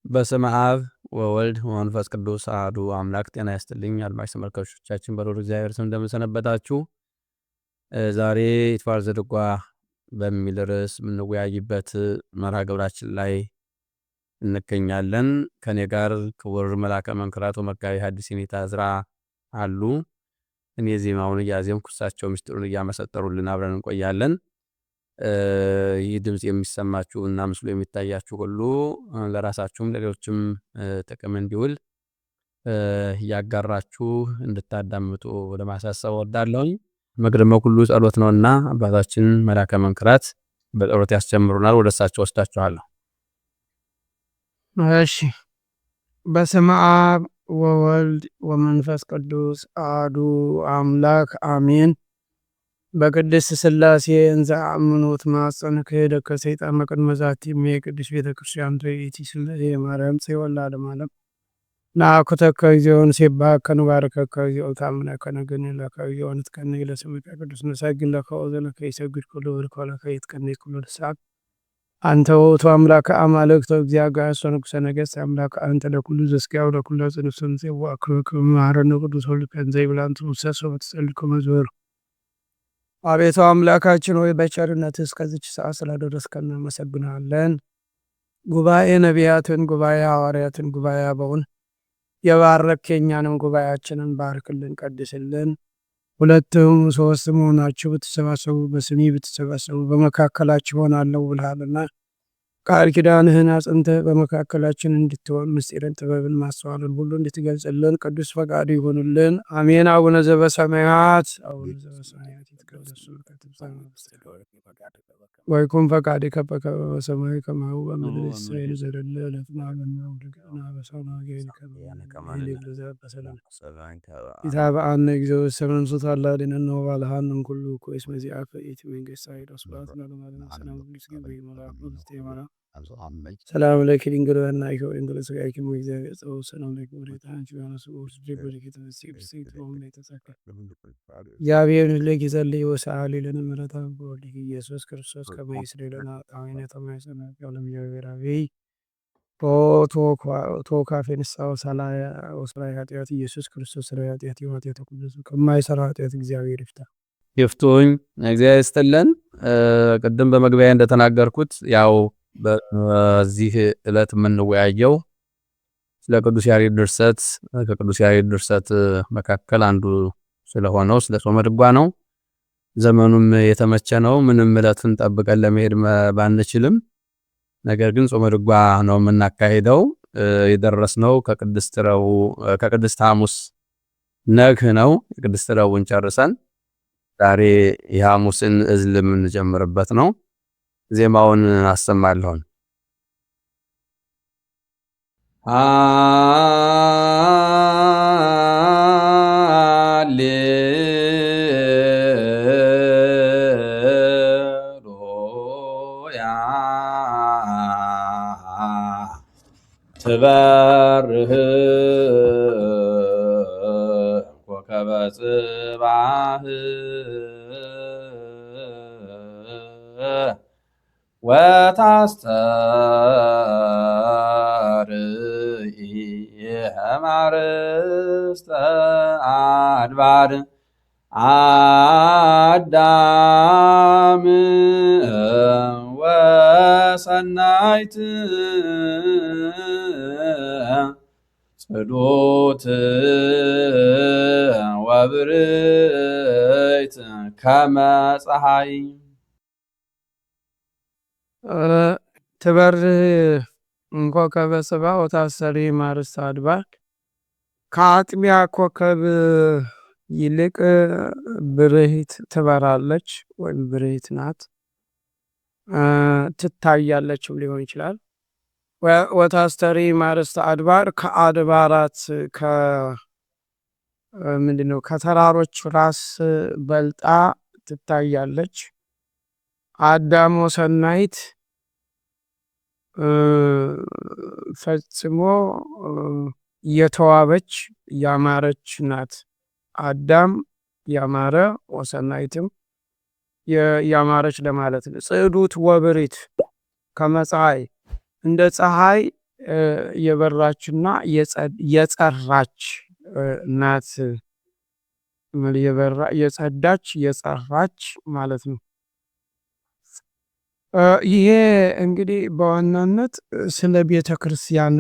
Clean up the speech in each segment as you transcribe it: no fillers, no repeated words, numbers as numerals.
በስመ አብ ወወልድ ወመንፈስ ቅዱስ አሐዱ አምላክ። ጤና ይስጥልኝ አድማጭ ተመልካቾቻችን፣ በልዑል እግዚአብሔር ስም እንደምን ሰነበታችሁ? ዛሬ ይትባረክ ዘድጓ በሚል ርዕስ የምንወያይበት መርሃ ግብራችን ላይ እንገኛለን። ከኔ ጋር ክቡር መልአከ መንክራት ወመጋቤ ሐዲስ የኔታ ዕዝራ አሉ። እኔ ዜማውን እያዜምኩ እሳቸው ምስጢሩን እያመሰጠሩልን አብረን እንቆያለን። ይህ ድምጽ የሚሰማችሁ እና ምስሉ የሚታያችሁ ሁሉ ለራሳችሁም ለሌሎችም ጥቅም እንዲውል ያጋራችሁ እንድታዳምጡ ወደ ማሳሰብ ወዳለሁኝ። መቅደመ ሁሉ ጸሎት ነውና አባታችን መልአከ መንክራት በጸሎት ያስጀምሩናል። ወደ እሳቸው ወስዳችኋለሁ። እሺ። በስመ አብ ወወልድ ወመንፈስ ቅዱስ አሐዱ አምላክ አሜን። በቅድስት ሥላሴ እንዘ አምኖት ማፀን ክህደት ከሰይጣን መቅድመ ዛቲ የቅዱስ ቤተ ክርስቲያን ትርኢቲ ስላሴ ማርያም ጽዮን ለዓለመ ዓለም ናኩተከ ዚዮን ሲባከ ንባርከከ ዚዮን ታምነከ ነገን ለከ ትከነ ለስምከ ቅዱስ ነሳግን ለከ ወዘለከ ይሰግድ ኩሉ ወልከ ይትከነ ኩሉ ልሳን አንተ ውእቱ አምላከ አማልክት እግዚአብሔር ንጉሠ ነገሥት አምላከ አንተ ለኩሉ ዘስጋው ለኩሉ ጽንሱን ዘዋክሩክ ማረነ ቅዱስ ወልከ ዘይብላንቱ ሰሶ በተጸልከ መዝወር አቤቱ አምላካችን ሆይ በቸርነትህ እስከዚች ሰዓት ስላደረስከን እናመሰግናለን። ጉባኤ ነቢያትን፣ ጉባኤ ሐዋርያትን፣ ጉባኤ አበውን የባረክ የእኛንም ጉባኤያችንን ባርክልን፣ ቀድስልን። ሁለትም ሶስትም ሆናችሁ ብትሰባሰቡ በስሜ ብትሰባሰቡ በመካከላችሁ ሆናለሁ ብለሃልና ቃል ኪዳንህን አጽንተህ በመካከላችን እንድትሆን ምስጢርን፣ ጥበብን፣ ማስተዋልን ሁሉ እንድትገልጽልን ቅዱስ ፈቃድ ይሁንልን። አሜን። አቡነ ዘበሰማያት ይትቀደስ ስምከ ትምጻእ ወይኩን ፈቃድከ በከመ በሰማይ ከማሁ በምድር ሲሳየነ ዘለለ ዕለትነ ሀበነ ወኅድግና አበሳነ ወጌጋየነ ኢታብአነ እግዚኦ ሰመንሱት አላድነን ነው ባልሃን ኩሉ ኮይስ መዚአከ ኢቲ መንግሥት ኃይል ወስብሐት ለዓለመ ዓለም። ሰላም ለኪ መልአኩ ዘቴማራ ሰላም ለኪ ድንግል ወናይከ ወድንግል ስጋኪ እግዚአብሔር ጸው ሰላም ለኪ ወሬታ አንቺ ያነሱ ወስጅ ወልኪ ተስይብስ ይትሮም ላይ ተሳካ እግዚአብሔር ለኪ ዘልይ ወሰዓሊ ለነ ምሕረተ ወልኪ ኢየሱስ ክርስቶስ ከመ ይስረይ ለነ ኃጣውኢነ ተማይሰነ ያለም የበራዊ ቶካፌንሳው ሰላያ ወስራይ ኃጢአት ኢየሱስ ክርስቶስ ስለ ኃጢአት ኃጢአት ሁሉ ከማይሰራ ኃጢአት እግዚአብሔር ይፍታ። ይፍቱኝ። እግዚአብሔር ይስጥልን። ቅድም በመግቢያ እንደተናገርኩት ያው በዚህ ዕለት የምንወያየው ስለ ቅዱስ ያሬድ ድርሰት ከቅዱስ ያሬድ ድርሰት መካከል አንዱ ስለሆነው ስለ ጾመ ድጓ ነው። ዘመኑም የተመቸ ነው። ምንም ዕለቱን ጠብቀን ለመሄድ ባንችልም፣ ነገር ግን ጾመ ድጓ ነው የምናካሄደው። የደረስነው ከቅድስት ሐሙስ ነግህ ነው። የቅድስት ረቡዕን ጨርሰን ዛሬ የሐሙስን እዝል የምንጀምርበት ነው። ዜማውን አሰማለሁ። ሃሌሉያ ትበርህ ኮከበ ጽባህ ወታስተርኢ ማርስተ አድባር አዳም ወሰናይት ጽዶት ወብርይት ከመ ፀሐይ ትበርህ ኮከበ ጽባህ ወታስተርኢ ማርስተ አድባር ከአጥቢያ ኮከብ ይልቅ ብርህት ትበራለች ወይም ብርህት ናት፣ ትታያለችም ሊሆን ይችላል። ወታስተርኢ ማርስተ አድባር ከአድባራት ምንድነው ከተራሮች ራስ በልጣ ትታያለች። አዳም ወሰናይት ፈጽሞ የተዋበች ያማረች ናት። አዳም ያማረ ወሰናይትም ያማረች ለማለት ነው። ጽዱት ወብሪት ከመፀሐይ እንደ ፀሐይ የበራችና የጸራች ናት። የጸዳች የጸራች ማለት ነው። ይሄ እንግዲህ በዋናነት ስለ ቤተ ክርስቲያን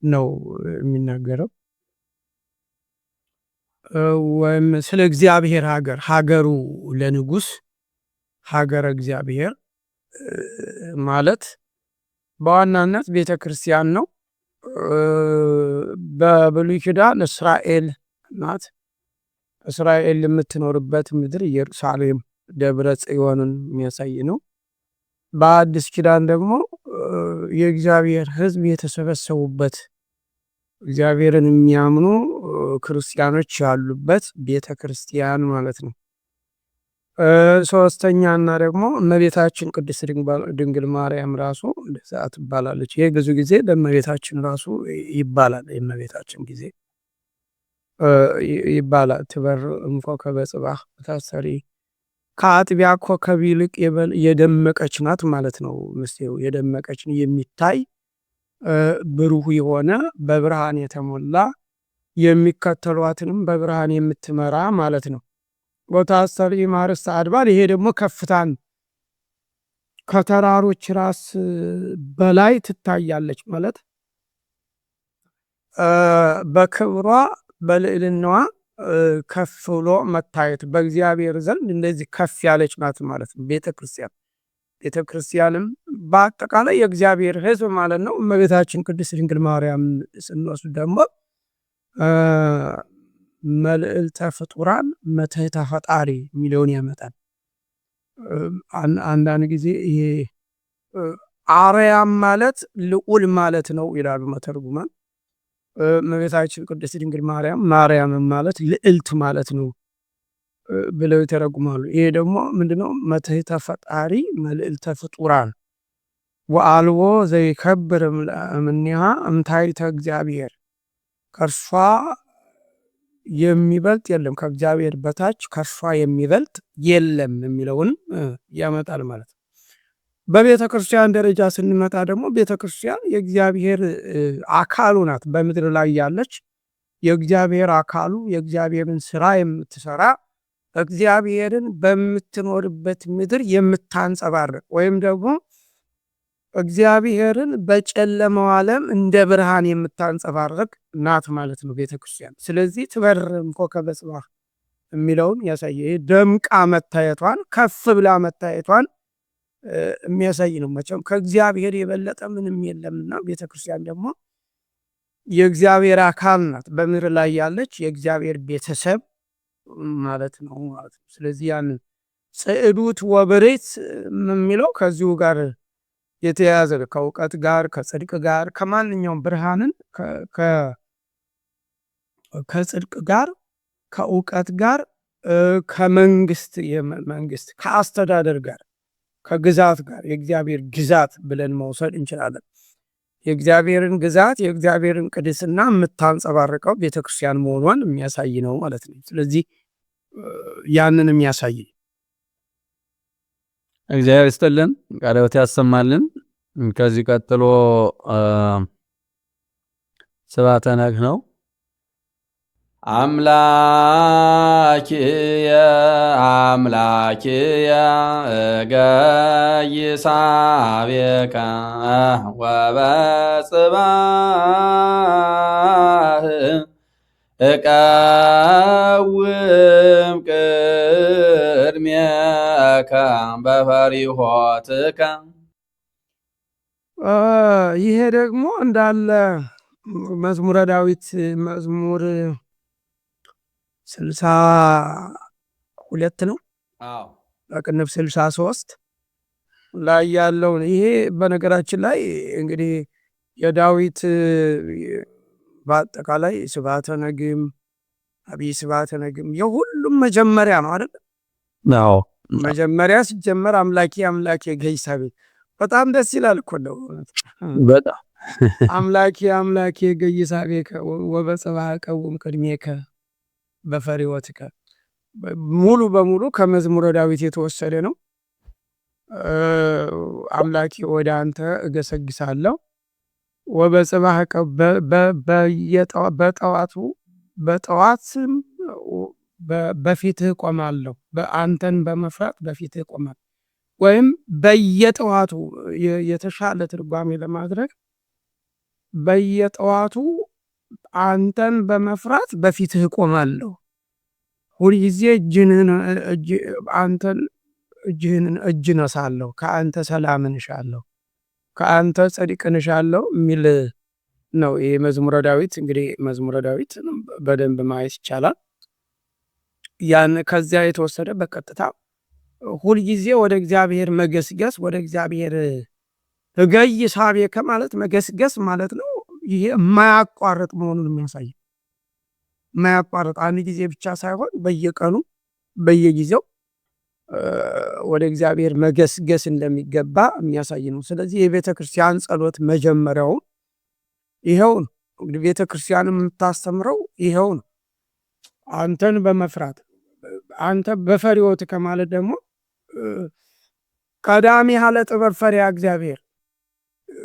ነው የሚናገረው፣ ወይም ስለ እግዚአብሔር ሀገሩ ለንጉስ ሀገረ እግዚአብሔር ማለት በዋናነት ቤተ ክርስቲያን ነው። በብሉይ ኪዳን እስራኤል ናት። እስራኤል የምትኖርበት ምድር ኢየሩሳሌም ደብረ ጽዮንን የሚያሳይ ነው። በአዲስ ኪዳን ደግሞ የእግዚአብሔር ሕዝብ የተሰበሰቡበት እግዚአብሔርን የሚያምኑ ክርስቲያኖች ያሉበት ቤተ ክርስቲያን ማለት ነው። ሶስተኛና ደግሞ እመቤታችን ቅድስት ድንግል ማርያም ራሱ እንደዛ ትባላለች። ይሄ ብዙ ጊዜ ለእመቤታችን ራሱ ይባላል። የእመቤታችን ጊዜ ይባላል። ትበር እምኮከበ ጽባሕ ታሰሪ ከአጥቢያ ኮከብ ይልቅ የደመቀች ናት ማለት ነው። ምስሌው የደመቀች የሚታይ ብሩህ የሆነ በብርሃን የተሞላ የሚከተሏትንም በብርሃን የምትመራ ማለት ነው። ወታሰሪ ማርስ አድባር ይሄ ደግሞ ከፍታን ከተራሮች ራስ በላይ ትታያለች ማለት በክብሯ በልዕልናዋ ከፍ ብሎ መታየት በእግዚአብሔር ዘንድ እንደዚህ ከፍ ያለች ናት ማለት ነው። ቤተ ክርስቲያንም በአጠቃላይ የእግዚአብሔር ሕዝብ ማለት ነው። እመቤታችን ቅድስት ድንግል ማርያም ስንወስድ ደግሞ መልዕልተ ፍጡራን መትሕተ ፈጣሪ የሚለውን ያመጣል። አንዳንድ ጊዜ ይሄ አርያም ማለት ልዑል ማለት ነው ይላሉ መተርጉማን። እመቤታችን ቅድስት ድንግል ማርያም ማለት ልዕልት ማለት ነው ብለው ይተረጉማሉ። ይሄ ደግሞ ምንድነው? መትሕተ ፈጣሪ መልዕልተ ፍጡራን ወአልቦ ዘይከብር እምኔሃ እምታይተ እግዚአብሔር ከእርሷ የሚበልጥ የለም፣ ከእግዚአብሔር በታች ከእርሷ የሚበልጥ የለም የሚለውን ያመጣል ማለት ነው። በቤተ ክርስቲያን ደረጃ ስንመጣ ደግሞ ቤተ ክርስቲያን የእግዚአብሔር አካሉ ናት። በምድር ላይ ያለች የእግዚአብሔር አካሉ የእግዚአብሔርን ስራ የምትሰራ እግዚአብሔርን በምትኖርበት ምድር የምታንጸባርቅ ወይም ደግሞ እግዚአብሔርን በጨለማው ዓለም እንደ ብርሃን የምታንጸባርቅ ናት ማለት ነው ቤተ ክርስቲያን። ስለዚህ ትበርም ኮከበ ጽባሕ የሚለውን ያሳየ ደምቃ መታየቷን ከፍ ብላ መታየቷን የሚያሳይ ነው። መቼም ከእግዚአብሔር የበለጠ ምንም የለምና ቤተ ክርስቲያን ደግሞ የእግዚአብሔር አካል ናት። በምድር ላይ ያለች የእግዚአብሔር ቤተሰብ ማለት ነው ማለት ነው። ስለዚህ ያን ጽዕዱት ወብሬት የሚለው ከዚሁ ጋር የተያያዘ ከእውቀት ጋር ከጽድቅ ጋር ከማንኛውም ብርሃንን ከጽድቅ ጋር ከእውቀት ጋር ከመንግስት ከአስተዳደር ጋር ከግዛት ጋር የእግዚአብሔር ግዛት ብለን መውሰድ እንችላለን። የእግዚአብሔርን ግዛት የእግዚአብሔርን ቅድስና የምታንጸባርቀው ቤተክርስቲያን መሆኗን የሚያሳይ ነው ማለት ነው። ስለዚህ ያንን የሚያሳይ እግዚአብሔር ይስጥልን፣ ቃለ ሕይወት ያሰማልን። ከዚህ ቀጥሎ ስብሐተ ነግህ ነው። አምላኪየ እገይሳቤከ ወበጽባሕ እቀውም ቅድሜከ በፈሪሆትከ። ይሄ ደግሞ እንዳለ መዝሙረ ዳዊት መዝሙር 62 ነው። በቅንፍ 63 ላይ ያለው ይሄ በነገራችን ላይ እንግዲህ የዳዊት በአጠቃላይ ስብሐተ ነግህም አብይ ስብሐተ ነግህም የሁሉም መጀመሪያ ነው አይደል? አዎ መጀመሪያ ሲጀመር አምላኬ እገይሳቤከ በጣም ደስ ይላል እኮ ነው። በጣም አምላኬ እገይሳቤከ ወበጽባሕ እቀውም ቅድሜከ በፈሪሆትከ ሙሉ በሙሉ ከመዝሙረ ዳዊት የተወሰደ ነው። አምላኬ ወደ አንተ እገሰግሳለሁ ወበጽባህ በጠዋትም በፊትህ ቆማለሁ። አንተን በመፍራት በፊትህ ቆማለሁ። ወይም በየጠዋቱ የተሻለ ትርጓሜ ለማድረግ በየጠዋቱ አንተን በመፍራት በፊትህ ቆማለሁ። ሁልጊዜ አንተን እጅ ነሳለሁ፣ ከአንተ ሰላምን እሻለሁ፣ ከአንተ ጽድቅን እሻለሁ የሚል ነው። ይሄ መዝሙረ ዳዊት እንግዲህ መዝሙረ ዳዊት በደንብ ማየት ይቻላል። ያን ከዚያ የተወሰደ በቀጥታ ሁልጊዜ ወደ እግዚአብሔር መገስገስ፣ ወደ እግዚአብሔር እገይ ሳቤከ ማለት መገስገስ ማለት ነው። ይሄ የማያቋርጥ መሆኑን የሚያሳይ የማያቋርጥ አንድ ጊዜ ብቻ ሳይሆን በየቀኑ በየጊዜው ወደ እግዚአብሔር መገስገስ እንደሚገባ የሚያሳይ ነው። ስለዚህ የቤተ ክርስቲያን ጸሎት መጀመሪያው ይኸው ነው። እንግዲህ ቤተ ክርስቲያን የምታስተምረው ይኸው ነው። አንተን በመፍራት አንተ በፈሪዎት ከማለት ደግሞ ቀዳሚ ያለ ጥበብ ፈሪያ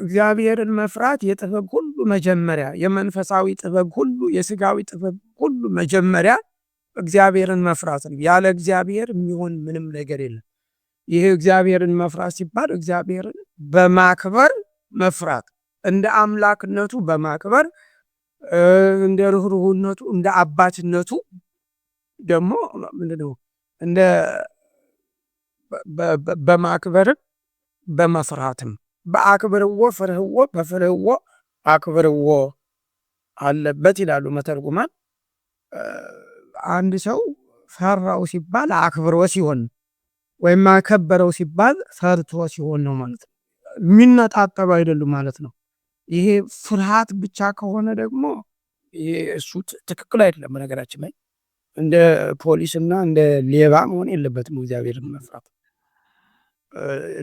እግዚአብሔርን መፍራት የጥበብ ሁሉ መጀመሪያ፣ የመንፈሳዊ ጥበብ ሁሉ፣ የስጋዊ ጥበብ ሁሉ መጀመሪያ እግዚአብሔርን መፍራት ነው። ያለ እግዚአብሔር የሚሆን ምንም ነገር የለም። ይህ እግዚአብሔርን መፍራት ሲባል እግዚአብሔርን በማክበር መፍራት፣ እንደ አምላክነቱ በማክበር እንደ ርኅሩህነቱ እንደ አባትነቱ ደግሞ ምንድነው እንደ በማክበርም በመፍራትም በአክብርዎ ፍርህዎ በፍርህዎ አክብርዎ አለበት ይላሉ መተርጉማን። አንድ ሰው ፈራው ሲባል አክብሮ ሲሆን ወይም አከበረው ሲባል ፈርቶ ሲሆን ነው ማለት ነው። የሚነጣጠሉ አይደሉም ማለት ነው። ይሄ ፍርሃት ብቻ ከሆነ ደግሞ እሱ ትክክል አይደለም። በነገራችን ላይ እንደ ፖሊስና እንደ ሌባ መሆን የለበትም እግዚአብሔርን መፍራት።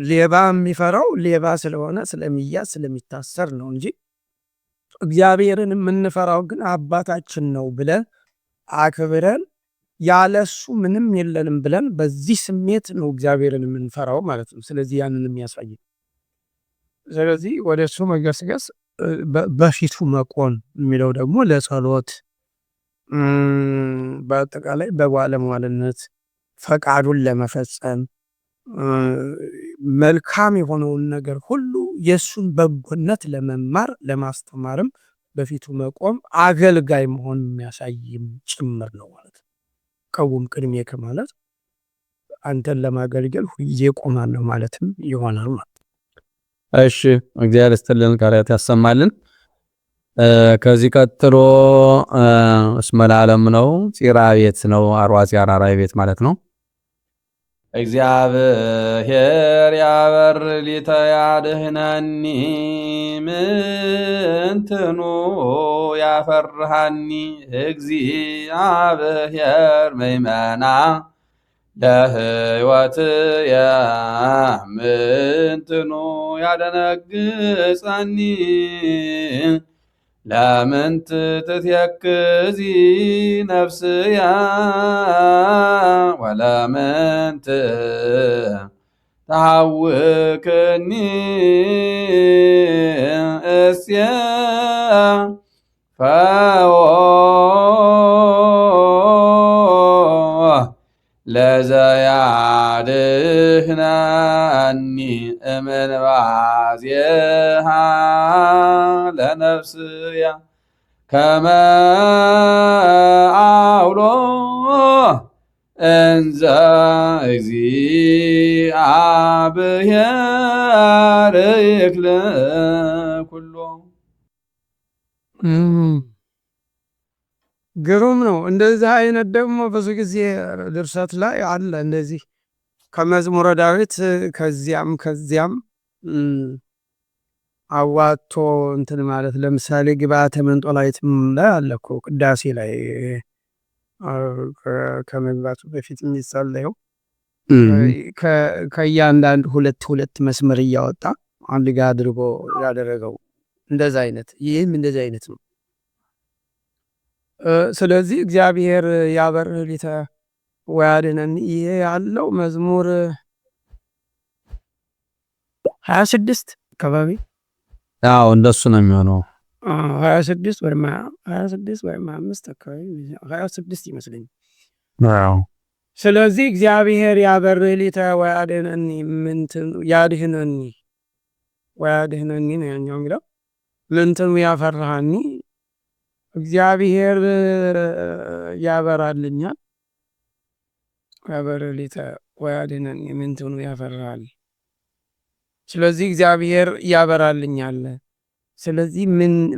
ሌባ የሚፈራው ሌባ ስለሆነ ስለሚያዝ ስለሚታሰር ነው እንጂ እግዚአብሔርን የምንፈራው ግን አባታችን ነው ብለን አክብረን ያለሱ ምንም የለንም ብለን በዚህ ስሜት ነው እግዚአብሔርን የምንፈራው ማለት ነው። ስለዚህ ያንን የሚያሳይ ስለዚህ ወደ እሱ መገስገስ በፊቱ መቆም የሚለው ደግሞ ለጸሎት በአጠቃላይ በባለሟልነት ፈቃዱን ለመፈጸም መልካም የሆነውን ነገር ሁሉ የሱን በጎነት ለመማር ለማስተማርም በፊቱ መቆም አገልጋይ መሆን የሚያሳይም ጭምር ነው ማለት ነው። ቀውም ቅድሜ ከማለት አንተን ለማገልገል ሁልጊዜ ቆማለሁ ማለትም ይሆናል ማለት ነው። እሺ እግዚአብሔር ይስጥልን፣ ቃላት ያሰማልን። ከዚህ ቀጥሎ እስመ ለዓለም ነው። ፂራ ቤት ነው። አርዋፂ አራራይ ቤት ማለት ነው። እግዚአብሔር ያበር ሊተ ያድህነኒ ምንትኑ ያፈርሃኒ እግዚአብሔር መይመና ለህይወት ምንትኑ ያደነግጸኒ ለምንት ትትየክዚ ነፍስያ ወለምንት ተሐውክኒ እስየ ፈዎ ለዘያድህነኒ እምንባዜሃ ለነፍስያ ከመ አውሎ እንዘ እግዚአብሔር ይክል ኩሎ። ግሩም ነው። እንደዚህ አይነት ደግሞ ብዙ ጊዜ ድርሰት ላይ አለ። እንደዚህ ከመዝሙረ ዳዊት ከዚያም አዋቶ እንትን ማለት ለምሳሌ ግብአተ መንጦላይት ላይ አለ እኮ ቅዳሴ ላይ ከመግባቱ በፊት የሚጸለየው ከእያንዳንዱ ሁለት መስመር እያወጣ አንድ ጋር አድርጎ ያደረገው እንደዛ አይነት ይህም እንደዛ አይነት ነው። ስለዚህ እግዚአብሔር ያበር ሊተ ወያድኅነኒ ይሄ ያለው መዝሙር 26 አካባቢ እንደሱ ነው የሚሆነው። 26 ወይም 25 አካባቢ 26 ይመስለኛል። ስለዚህ እግዚአብሔር ያበርህ ሊተ ወያድኅነኒ ያድኅነኒ ወያድኅነኒ ነው ያኛው የሚለው ምንትኑ ያፈራሃኒ እግዚአብሔር ያበራልኛል። ያበርህ ሊተ ወያድኅነኒ ምንትኑ ያፈራሃል። ስለዚህ እግዚአብሔር ያበራልኛል። ስለዚህ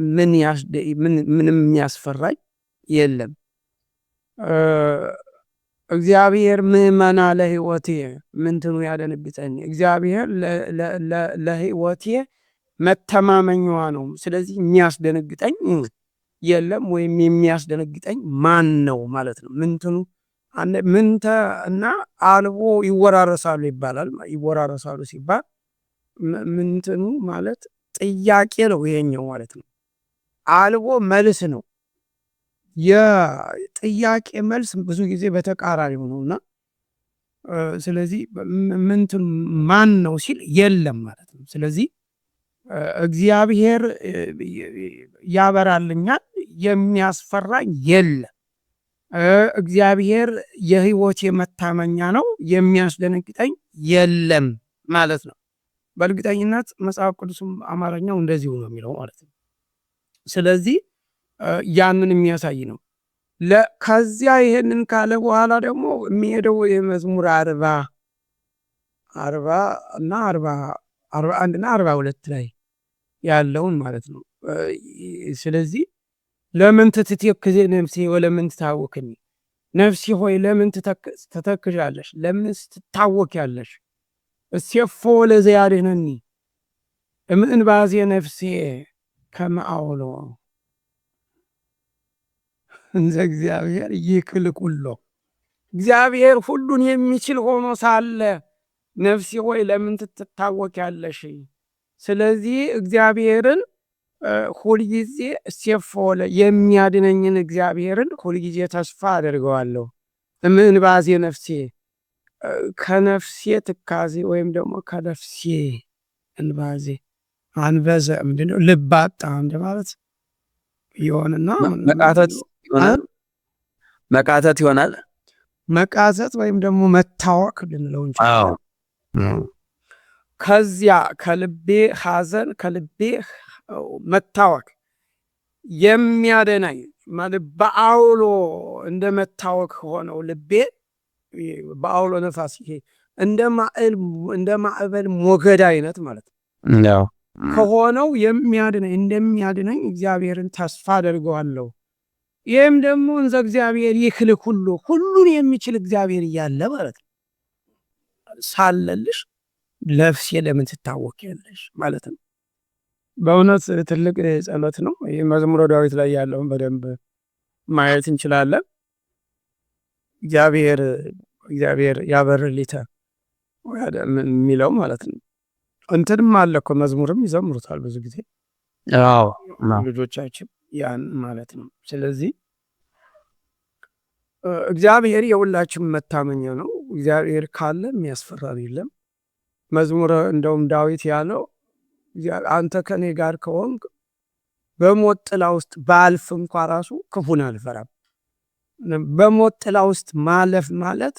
ምንም የሚያስፈራኝ የለም። እግዚአብሔር ምእመና ለሕይወቴ ምንትኑ ያደነግጠኝ። እግዚአብሔር ለሕይወቴ መተማመኛዋ ነው። ስለዚህ የሚያስደነግጠኝ የለም ወይም የሚያስደነግጠኝ ማን ነው ማለት ነው። ምንትኑ ምንተ እና አልቦ ይወራረሳሉ ይባላል። ይወራረሳሉ ሲባል ምንትኑ ማለት ጥያቄ ነው ይሄኛው ማለት ነው። አልቦ መልስ ነው። የጥያቄ መልስ ብዙ ጊዜ በተቃራኒ ነውና ስለዚህ ምንትን ማን ነው ሲል የለም ማለት ነው። ስለዚህ እግዚአብሔር ያበራልኛል፣ የሚያስፈራኝ የለም። እግዚአብሔር የሕይወቴ መታመኛ ነው፣ የሚያስደነግጠኝ የለም ማለት ነው። በእርግጠኝነት መጽሐፍ ቅዱስም አማርኛው እንደዚሁ ነው የሚለው ማለት ነው። ስለዚህ ያንን የሚያሳይ ነው። ከዚያ ይሄንን ካለ በኋላ ደግሞ የሚሄደው የመዝሙር 40 እና 41 እና 42 ላይ ያለውን ማለት ነው። ስለዚህ ለምን ትትከዜ ነፍሴ ወለምን ትታወክኒ፣ ነፍሴ ሆይ ለምን ትተክዣለሽ? ለምን ትታወኪያለሽ? እሴፎ ለዘያድኅነኒ እምእንባዜ ነፍሴ ከመ አውሎ እንዘ እግዚአብሔር ይክል ኩሎ። እግዚአብሔር ሁሉን የሚችል ሆኖ ሳለ ነፍሴ ሆይ ለምን ትታወኪያለሽ? ስለዚህ እግዚአብሔርን ሁልጊዜ እሴፎ የሚያድነኝን እግዚአብሔርን ሁልጊዜ ተስፋ አደርገዋለሁ። እምእንባዜ ነፍሴ ከነፍሴ ትካዜ ወይም ደግሞ ከነፍሴ እንባዜ አንበዘ ምንድነው ልብ አጣ እንደማለት ይሆንና መቃተት ይሆናል። መቃተት ወይም ደግሞ መታወክ ልንለው እንችላለን። ከዚያ ከልቤ ሐዘን ከልቤ መታወክ የሚያደናኝ ማለት በአውሎ እንደ መታወክ ሆነው ልቤ በአውሎ ነፋስ ይሄ እንደ ማዕበል ሞገድ አይነት ማለት ነው ከሆነው እንደሚያድነኝ እግዚአብሔርን ተስፋ አደርገዋለሁ። ይህም ደግሞ እንዘ እግዚአብሔር ይክል ኩሎ ሁሉን የሚችል እግዚአብሔር እያለ ማለት ነው ሳለልሽ ነፍሴ ለምን ትታወኪያለሽ ማለት ነው። በእውነት ትልቅ ጸሎት ነው። ይህ መዝሙረ ዳዊት ላይ ያለውን በደንብ ማየት እንችላለን። እግዚአብሔር ያበርህ ሊተ የሚለው ማለት ነው። እንትንም አለ እኮ መዝሙርም ይዘምሩታል ብዙ ጊዜ ልጆቻችን ያን ማለት ነው። ስለዚህ እግዚአብሔር የሁላችን መታመኛ ነው። እግዚአብሔር ካለ የሚያስፈራን የለም። መዝሙረ እንደውም ዳዊት ያለው አንተ ከኔ ጋር ከሆንክ በሞት ጥላ ውስጥ ባልፍ እንኳ ራሱ ክፉን አልፈራም። በሞት ጥላ ውስጥ ማለፍ ማለት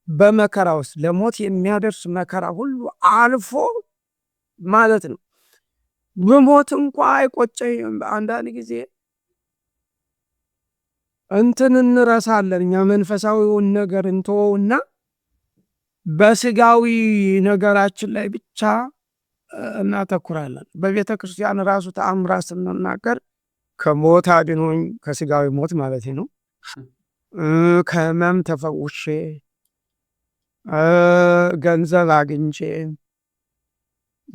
በመከራ ውስጥ ለሞት የሚያደርስ መከራ ሁሉ አልፎ ማለት ነው። በሞት እንኳ አይቆጨኝም። አንዳንድ ጊዜ እንረሳለን። እኛ መንፈሳዊውን ነገር እንተወውና በስጋዊ ነገራችን ላይ ብቻ እናተኩራለን። በቤተ ክርስቲያን ራሱ ተአምራት ስንናገር ከሞት አድኖኝ ከስጋዊ ሞት ማለት ነው፣ ከሕመም ተፈውሼ ገንዘብ አግኝቼ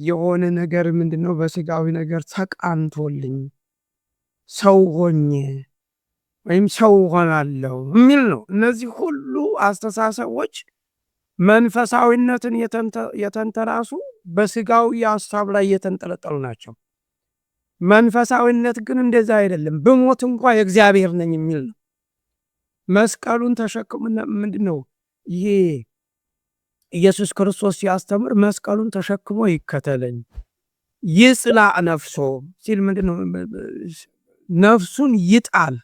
የሆነ ነገር ምንድነው በስጋዊ ነገር ተቃንቶልኝ ሰው ሆኜ ወይም ሰው ሆናለሁ የሚል ነው። እነዚህ ሁሉ አስተሳሰቦች መንፈሳዊነትን የተንተራሱ በስጋዊ ሀሳብ ላይ የተንጠለጠሉ ናቸው። መንፈሳዊነት ግን እንደዛ አይደለም። ብሞት እንኳ የእግዚአብሔር ነኝ የሚል ነው። መስቀሉን ተሸክሞ ምንድነው ይሄ ኢየሱስ ክርስቶስ ሲያስተምር መስቀሉን ተሸክሞ ይከተለኝ ይጽላ ነፍሶ ሲል ምንድነው? ነፍሱን ይጣል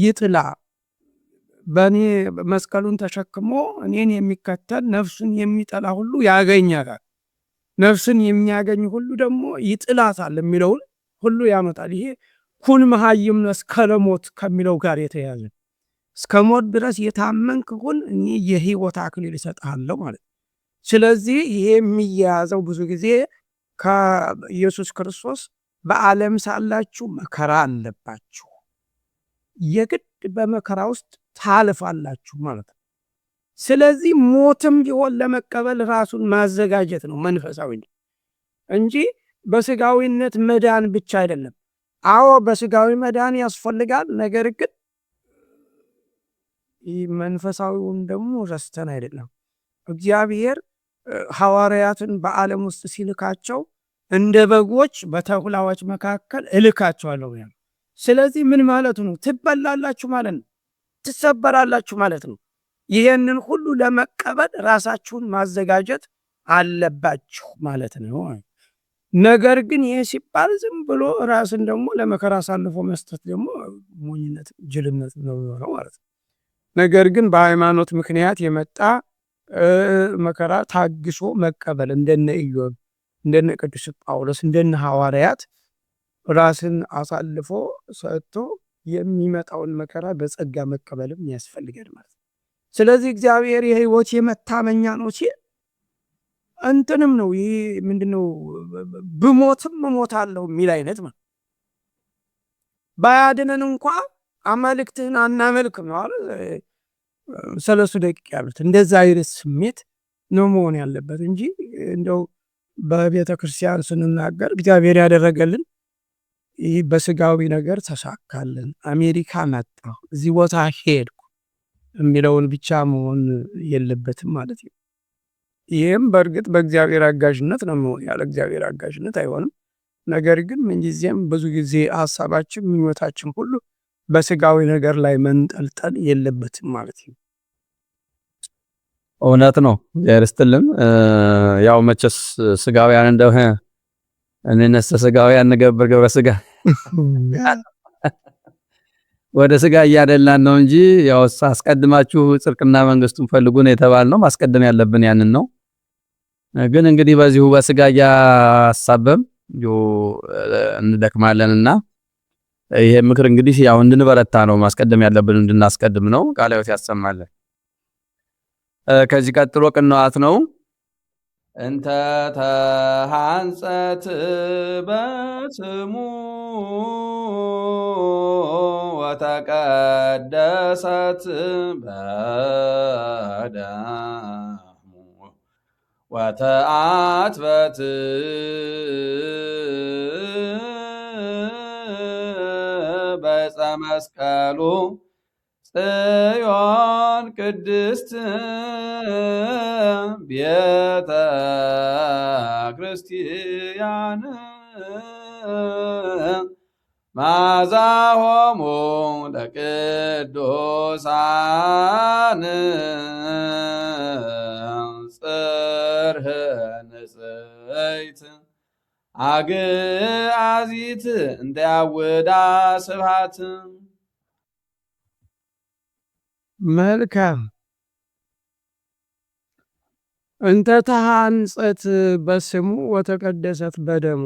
ይጥላ። በእኔ መስቀሉን ተሸክሞ እኔን የሚከተል ነፍሱን የሚጠላ ሁሉ ያገኛታል፣ ነፍስን የሚያገኝ ሁሉ ደግሞ ይጥላታል የሚለውን ሁሉ ያመጣል። ይሄ ኩን መሃይም እስከ ለሞት ከሚለው ጋር የተያዘ እስከ ሞት ድረስ የታመንክ ሁን እኔ የህይወት አክሊል እሰጥሃለሁ ማለት። ስለዚህ ይሄ የሚያያዘው ብዙ ጊዜ ከኢየሱስ ክርስቶስ በዓለም ሳላችሁ መከራ አለባችሁ፣ የግድ በመከራ ውስጥ ታልፋላችሁ ማለት ነው። ስለዚህ ሞትም ቢሆን ለመቀበል ራሱን ማዘጋጀት ነው መንፈሳዊ እንጂ በስጋዊነት መዳን ብቻ አይደለም። አዎ በስጋዊ መዳን ያስፈልጋል። ነገር ግን መንፈሳዊውን ደግሞ ረስተን አይደለም። እግዚአብሔር ሐዋርያትን በዓለም ውስጥ ሲልካቸው እንደ በጎች በተኩላዎች መካከል እልካቸዋለሁ ያለው። ስለዚህ ምን ማለቱ ነው? ትበላላችሁ ማለት ነው፣ ትሰበራላችሁ ማለት ነው። ይሄንን ሁሉ ለመቀበል ራሳችሁን ማዘጋጀት አለባችሁ ማለት ነው። ነገር ግን ይሄ ሲባል ዝም ብሎ ራስን ደግሞ ለመከራ አሳልፎ መስጠት ደግሞ ሞኝነት፣ ጅልነት ነው የሚሆነው ማለት ነው። ነገር ግን በሃይማኖት ምክንያት የመጣ መከራ ታግሶ መቀበል እንደነ ኢዮብ፣ እንደነ ቅዱስ ጳውሎስ፣ እንደነ ሐዋርያት ራስን አሳልፎ ሰጥቶ የሚመጣውን መከራ በጸጋ መቀበልም ያስፈልጋል ማለት ነው። ስለዚህ እግዚአብሔር የህይወት የመታመኛ ነው ሲል እንትንም ነው። ይሄ ምንድነው? ብሞትም እሞታለሁ የሚል አይነት ነው። ባያድነን እንኳ አማልክትህን አናመልክም ነው አይደል? ሰለስቱ ደቂቅ ያሉት እንደዛ አይነት ስሜት ነው መሆን ያለበት እንጂ እንደው በቤተ ክርስቲያን ስንናገር እግዚአብሔር ያደረገልን ይህ በስጋዊ ነገር ተሳካልን፣ አሜሪካ መጣሁ፣ እዚህ ቦታ ሄድኩ የሚለውን ብቻ መሆን የለበትም ማለት ነው። ይህም በእርግጥ በእግዚአብሔር አጋዥነት ነው መሆን፣ ያለ እግዚአብሔር አጋዥነት አይሆንም። ነገር ግን ምንጊዜም ብዙ ጊዜ ሀሳባችን ምኞታችን ሁሉ በስጋዊ ነገር ላይ መንጠልጠል የለበትም ማለት ነው። እውነት ነው። ያርስትልም ያው መቸስ ስጋውያን እንደሆነ እነነሰ ስጋውያን ንገብር ግብረ ስጋ ወደ ስጋ እያደላን ነው እንጂ ያው አስቀድማችሁ ጽድቅና መንግስቱን ፈልጉ ነው የተባልነው። ማስቀደም ያለብን ያንን ነው። ግን እንግዲህ በዚሁ በስጋ ያሳበም እንደክማለንና ይሄ ምክር እንግዲህ ያው እንድንበረታ ነው፣ ማስቀደም ያለብን እንድናስቀድም ነው። ቃለ ሕይወት ያሰማልን። ከዚህ ቀጥሎ ቅንዋት ነው። እንተ ተሃንጸት በስሙ ወተቀደሰት በደሙ ወተአትበት በዕፀ መስቀሉ ጽዮን ቅድስት ቤተ ክርስቲያን ማዛሆሙ ለቅዱሳን ጽርህ ንጽሕት አግአዚት እንተያውዳ ስብሐት። መልካም። እንተ ተሃንጸት በስሙ ወተቀደሰት በደሙ፣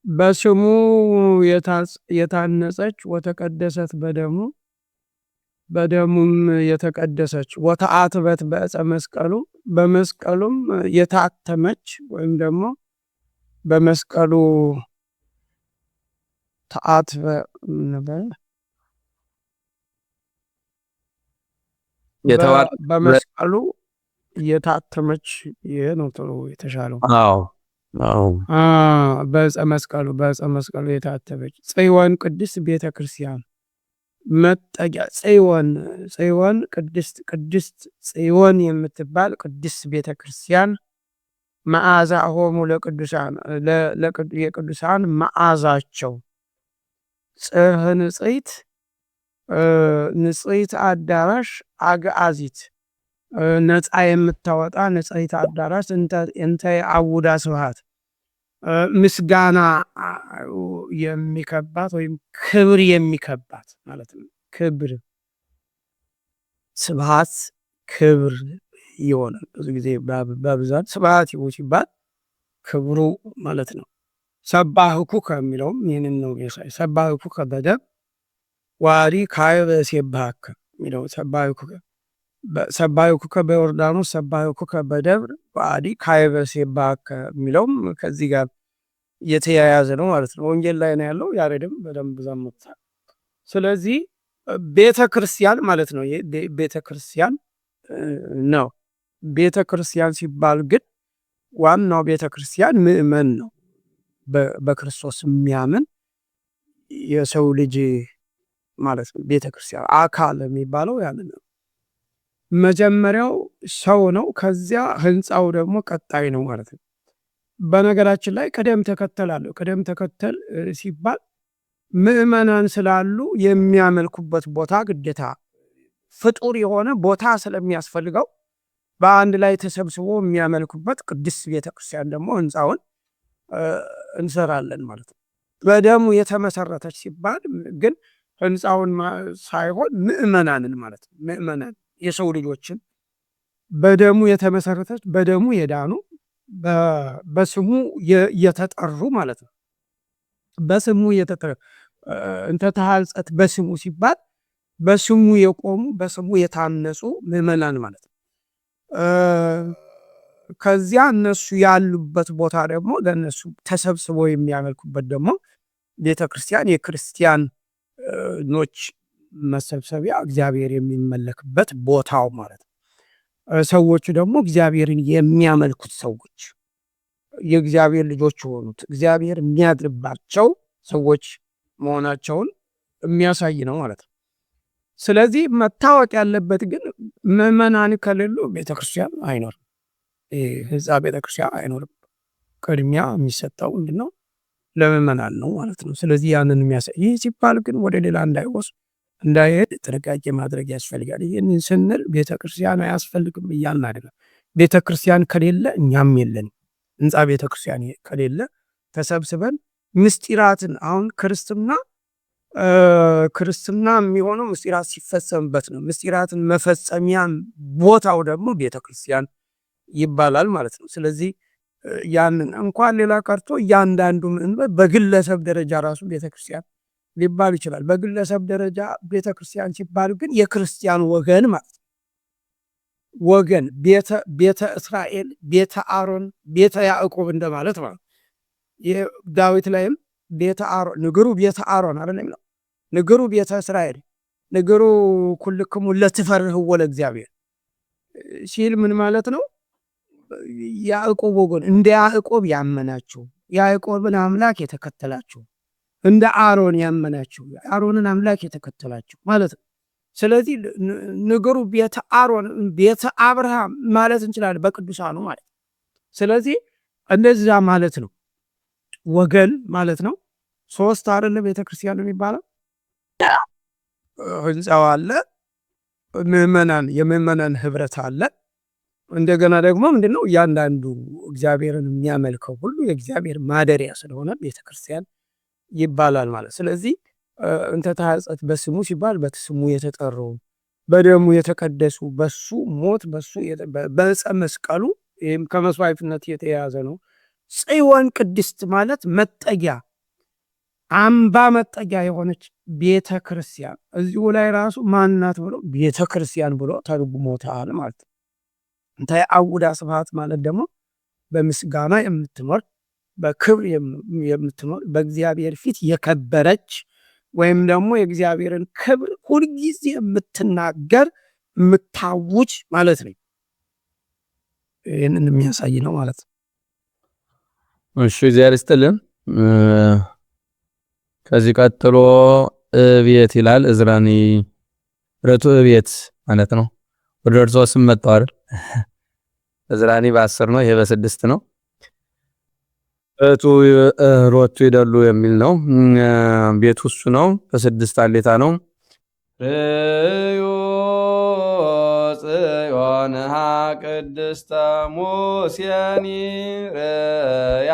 በስሙ የታነጸች ወተቀደሰት በደሙ፣ በደሙም የተቀደሰች ወተአትበት በዕፀ መስቀሉ፣ በመስቀሉም የታተመች ወይም ደግሞ በመስቀሉ ተአትበ ነበር በመስቀሉ የታተመች። ይሄ ነው ጥሩ የተሻለው። በዕፀ መስቀሉ የታተመች ጽዮን ቅድስት ቤተ ክርስቲያን መጠጊያ ጽዮን ቅድስት ጽዮን የምትባል ቅድስት ቤተ ክርስቲያን መዓዛ ሆሙ ለቅዱሳን የቅዱሳን መዓዛቸው ጽርህ ንጽሕት ንጽሕት አዳራሽ አግዓዚት ነፃ የምታወጣ ንጽሕት አዳራሽ እንተ አውዳ ስብሐት ምስጋና የሚከባት ወይም ክብር የሚከባት ማለት ነው። ክብር ስብሐት ክብር ይሆናል። ብዙ ጊዜ በብዛት ስብሐት ይሁን ሲባል ክብሩ ማለት ነው። ሰባህኩከ የሚለውም ይህንን ነው። ሰባህኩከ በደብር ዋዲ ካዕበ እሴብሐከ የሚለው ሰባህኩከ በዮርዳኖስ ሰባህኩከ በደብር ዋዲ ካዕበ እሴብሐከ የሚለውም ከዚህ ጋር የተያያዘ ነው ማለት ነው። ወንጌል ላይ ነው ያለው። ያሬድም በደንብ ዘምቶታል። ስለዚህ ቤተ ክርስቲያን ማለት ነው። ቤተ ክርስቲያን ነው። ቤተ ክርስቲያን ሲባል ግን ዋናው ቤተ ክርስቲያን ምእመን ነው። በክርስቶስ የሚያምን የሰው ልጅ ማለት ነው። ቤተ ክርስቲያን አካል የሚባለው ያንን ነው። መጀመሪያው ሰው ነው። ከዚያ ህንፃው ደግሞ ቀጣይ ነው ማለት ነው። በነገራችን ላይ ቅደም ተከተል አለው። ቅደም ተከተል ሲባል ምእመናን ስላሉ የሚያመልኩበት ቦታ ግዴታ ፍጡር የሆነ ቦታ ስለሚያስፈልገው በአንድ ላይ ተሰብስቦ የሚያመልኩበት ቅድስት ቤተክርስቲያን ደግሞ ህንፃውን እንሰራለን ማለት ነው። በደሙ የተመሰረተች ሲባል ግን ህንፃውን ሳይሆን ምእመናንን ማለት ነው። ምእመናን የሰው ልጆችን በደሙ የተመሰረተች በደሙ የዳኑ በስሙ የተጠሩ ማለት ነው። በስሙ የተጠሩ እንተ ተሐጽት በስሙ ሲባል በስሙ የቆሙ በስሙ የታነጹ ምእመናን ማለት ነው። ከዚያ እነሱ ያሉበት ቦታ ደግሞ ለእነሱ ተሰብስበው የሚያመልኩበት ደግሞ ቤተ ክርስቲያን የክርስቲያኖች መሰብሰቢያ እግዚአብሔር የሚመለክበት ቦታው ማለት ነው። ሰዎቹ ደግሞ እግዚአብሔርን የሚያመልኩት ሰዎች የእግዚአብሔር ልጆች የሆኑት እግዚአብሔር የሚያድርባቸው ሰዎች መሆናቸውን የሚያሳይ ነው ማለት ነው። ስለዚህ መታወቅ ያለበት ግን ምእመናን ከሌሉ ቤተክርስቲያን አይኖርም። ህንፃ ቤተክርስቲያን አይኖርም። ቅድሚያ የሚሰጠው ምንድነው? ለምእመናን ነው ማለት ነው። ስለዚህ ያንን የሚያሳይ ይህ ሲባል ግን ወደ ሌላ እንዳይሄድ ጥንቃቄ ማድረግ ያስፈልጋል። ይህንን ስንል ቤተክርስቲያን አያስፈልግም እያልን አይደለም። ቤተክርስቲያን ከሌለ እኛም የለንም። ህንፃ ቤተክርስቲያን ከሌለ ተሰብስበን ምስጢራትን አሁን ክርስትና የሚሆነው ምስጢራት ሲፈጸምበት ነው። ምስጢራትን መፈጸሚያን ቦታው ደግሞ ቤተክርስቲያን ይባላል ማለት ነው። ስለዚህ ያንን እንኳን ሌላ ቀርቶ እያንዳንዱ ምእመን በግለሰብ ደረጃ ራሱ ቤተክርስቲያን ሊባል ይችላል። በግለሰብ ደረጃ ቤተክርስቲያን ሲባል ግን የክርስቲያን ወገን ማለት ነው። ወገን ቤተ እስራኤል፣ ቤተ አሮን፣ ቤተ ያዕቆብ እንደማለት ማለት ነው። ዳዊት ላይም ቤተ አሮን ንግሩ ቤተ አሮን አይደለም ነው። ንግሩ ቤተ እስራኤል ንግሩ ኩልክሙ ለትፈርህዎ ለእግዚአብሔር ሲል ምን ማለት ነው? ያዕቆብ ወገን እንደ ያዕቆብ ያመናችሁ ያዕቆብን አምላክ የተከተላችሁ እንደ አሮን ያመናችሁ አሮንን አምላክ የተከተላችሁ ማለት ነው። ስለዚህ ንግሩ ቤተ አሮን ቤተ አብርሃም ማለት እንችላለን በቅዱሳኑ ማለት። ስለዚህ እንደዛ ማለት ነው። ወገን ማለት ነው። ሶስት አይደለም ቤተክርስቲያን የሚባለው ህንፃው አለ፣ ምእመናን የምእመናን ህብረት አለ። እንደገና ደግሞ ምንድነው እያንዳንዱ እግዚአብሔርን የሚያመልከው ሁሉ የእግዚአብሔር ማደሪያ ስለሆነ ቤተክርስቲያን ይባላል ማለት። ስለዚህ እንተ ተሐጽት በስሙ ሲባል በስሙ የተጠሩ በደሙ የተቀደሱ በሱ ሞት በሱ በዕፀ መስቀሉ ይህም ከመስዋዕትነት የተያያዘ ነው። ጽዮን ቅድስት ማለት መጠጊያ አምባ መጠጊያ የሆነች ቤተ ክርስቲያን እዚሁ ላይ ራሱ ማናት ብሎ ቤተ ክርስቲያን ብሎ ተርጉሞታል ማለት ነው። እንተ አውዳ ስብሐት ማለት ደግሞ በምስጋና የምትኖር በክብር የምትኖር በእግዚአብሔር ፊት የከበረች ወይም ደግሞ የእግዚአብሔርን ክብር ሁልጊዜ የምትናገር የምታውጅ ማለት ነው። ይህንን የሚያሳይ ነው ማለት ነው። እሺ እግዚአብሔር ይስጥልን። ከዚህ ቀጥሎ እቤት ይላል። እዝራኒ ረቱ እቤት ማለት ነው። ወደ እርሶ ስም መጣው አይደል? እዝራኒ በ10 ነው፣ ይሄ በ6 ነው። እቱ ሮቱ ይደሉ የሚል ነው። ቤቱ እሱ ነው። በ6 አሌታ ነው። ርእዮ ጽዮንሃ ቅድስተ ሙሴኒ ርእያ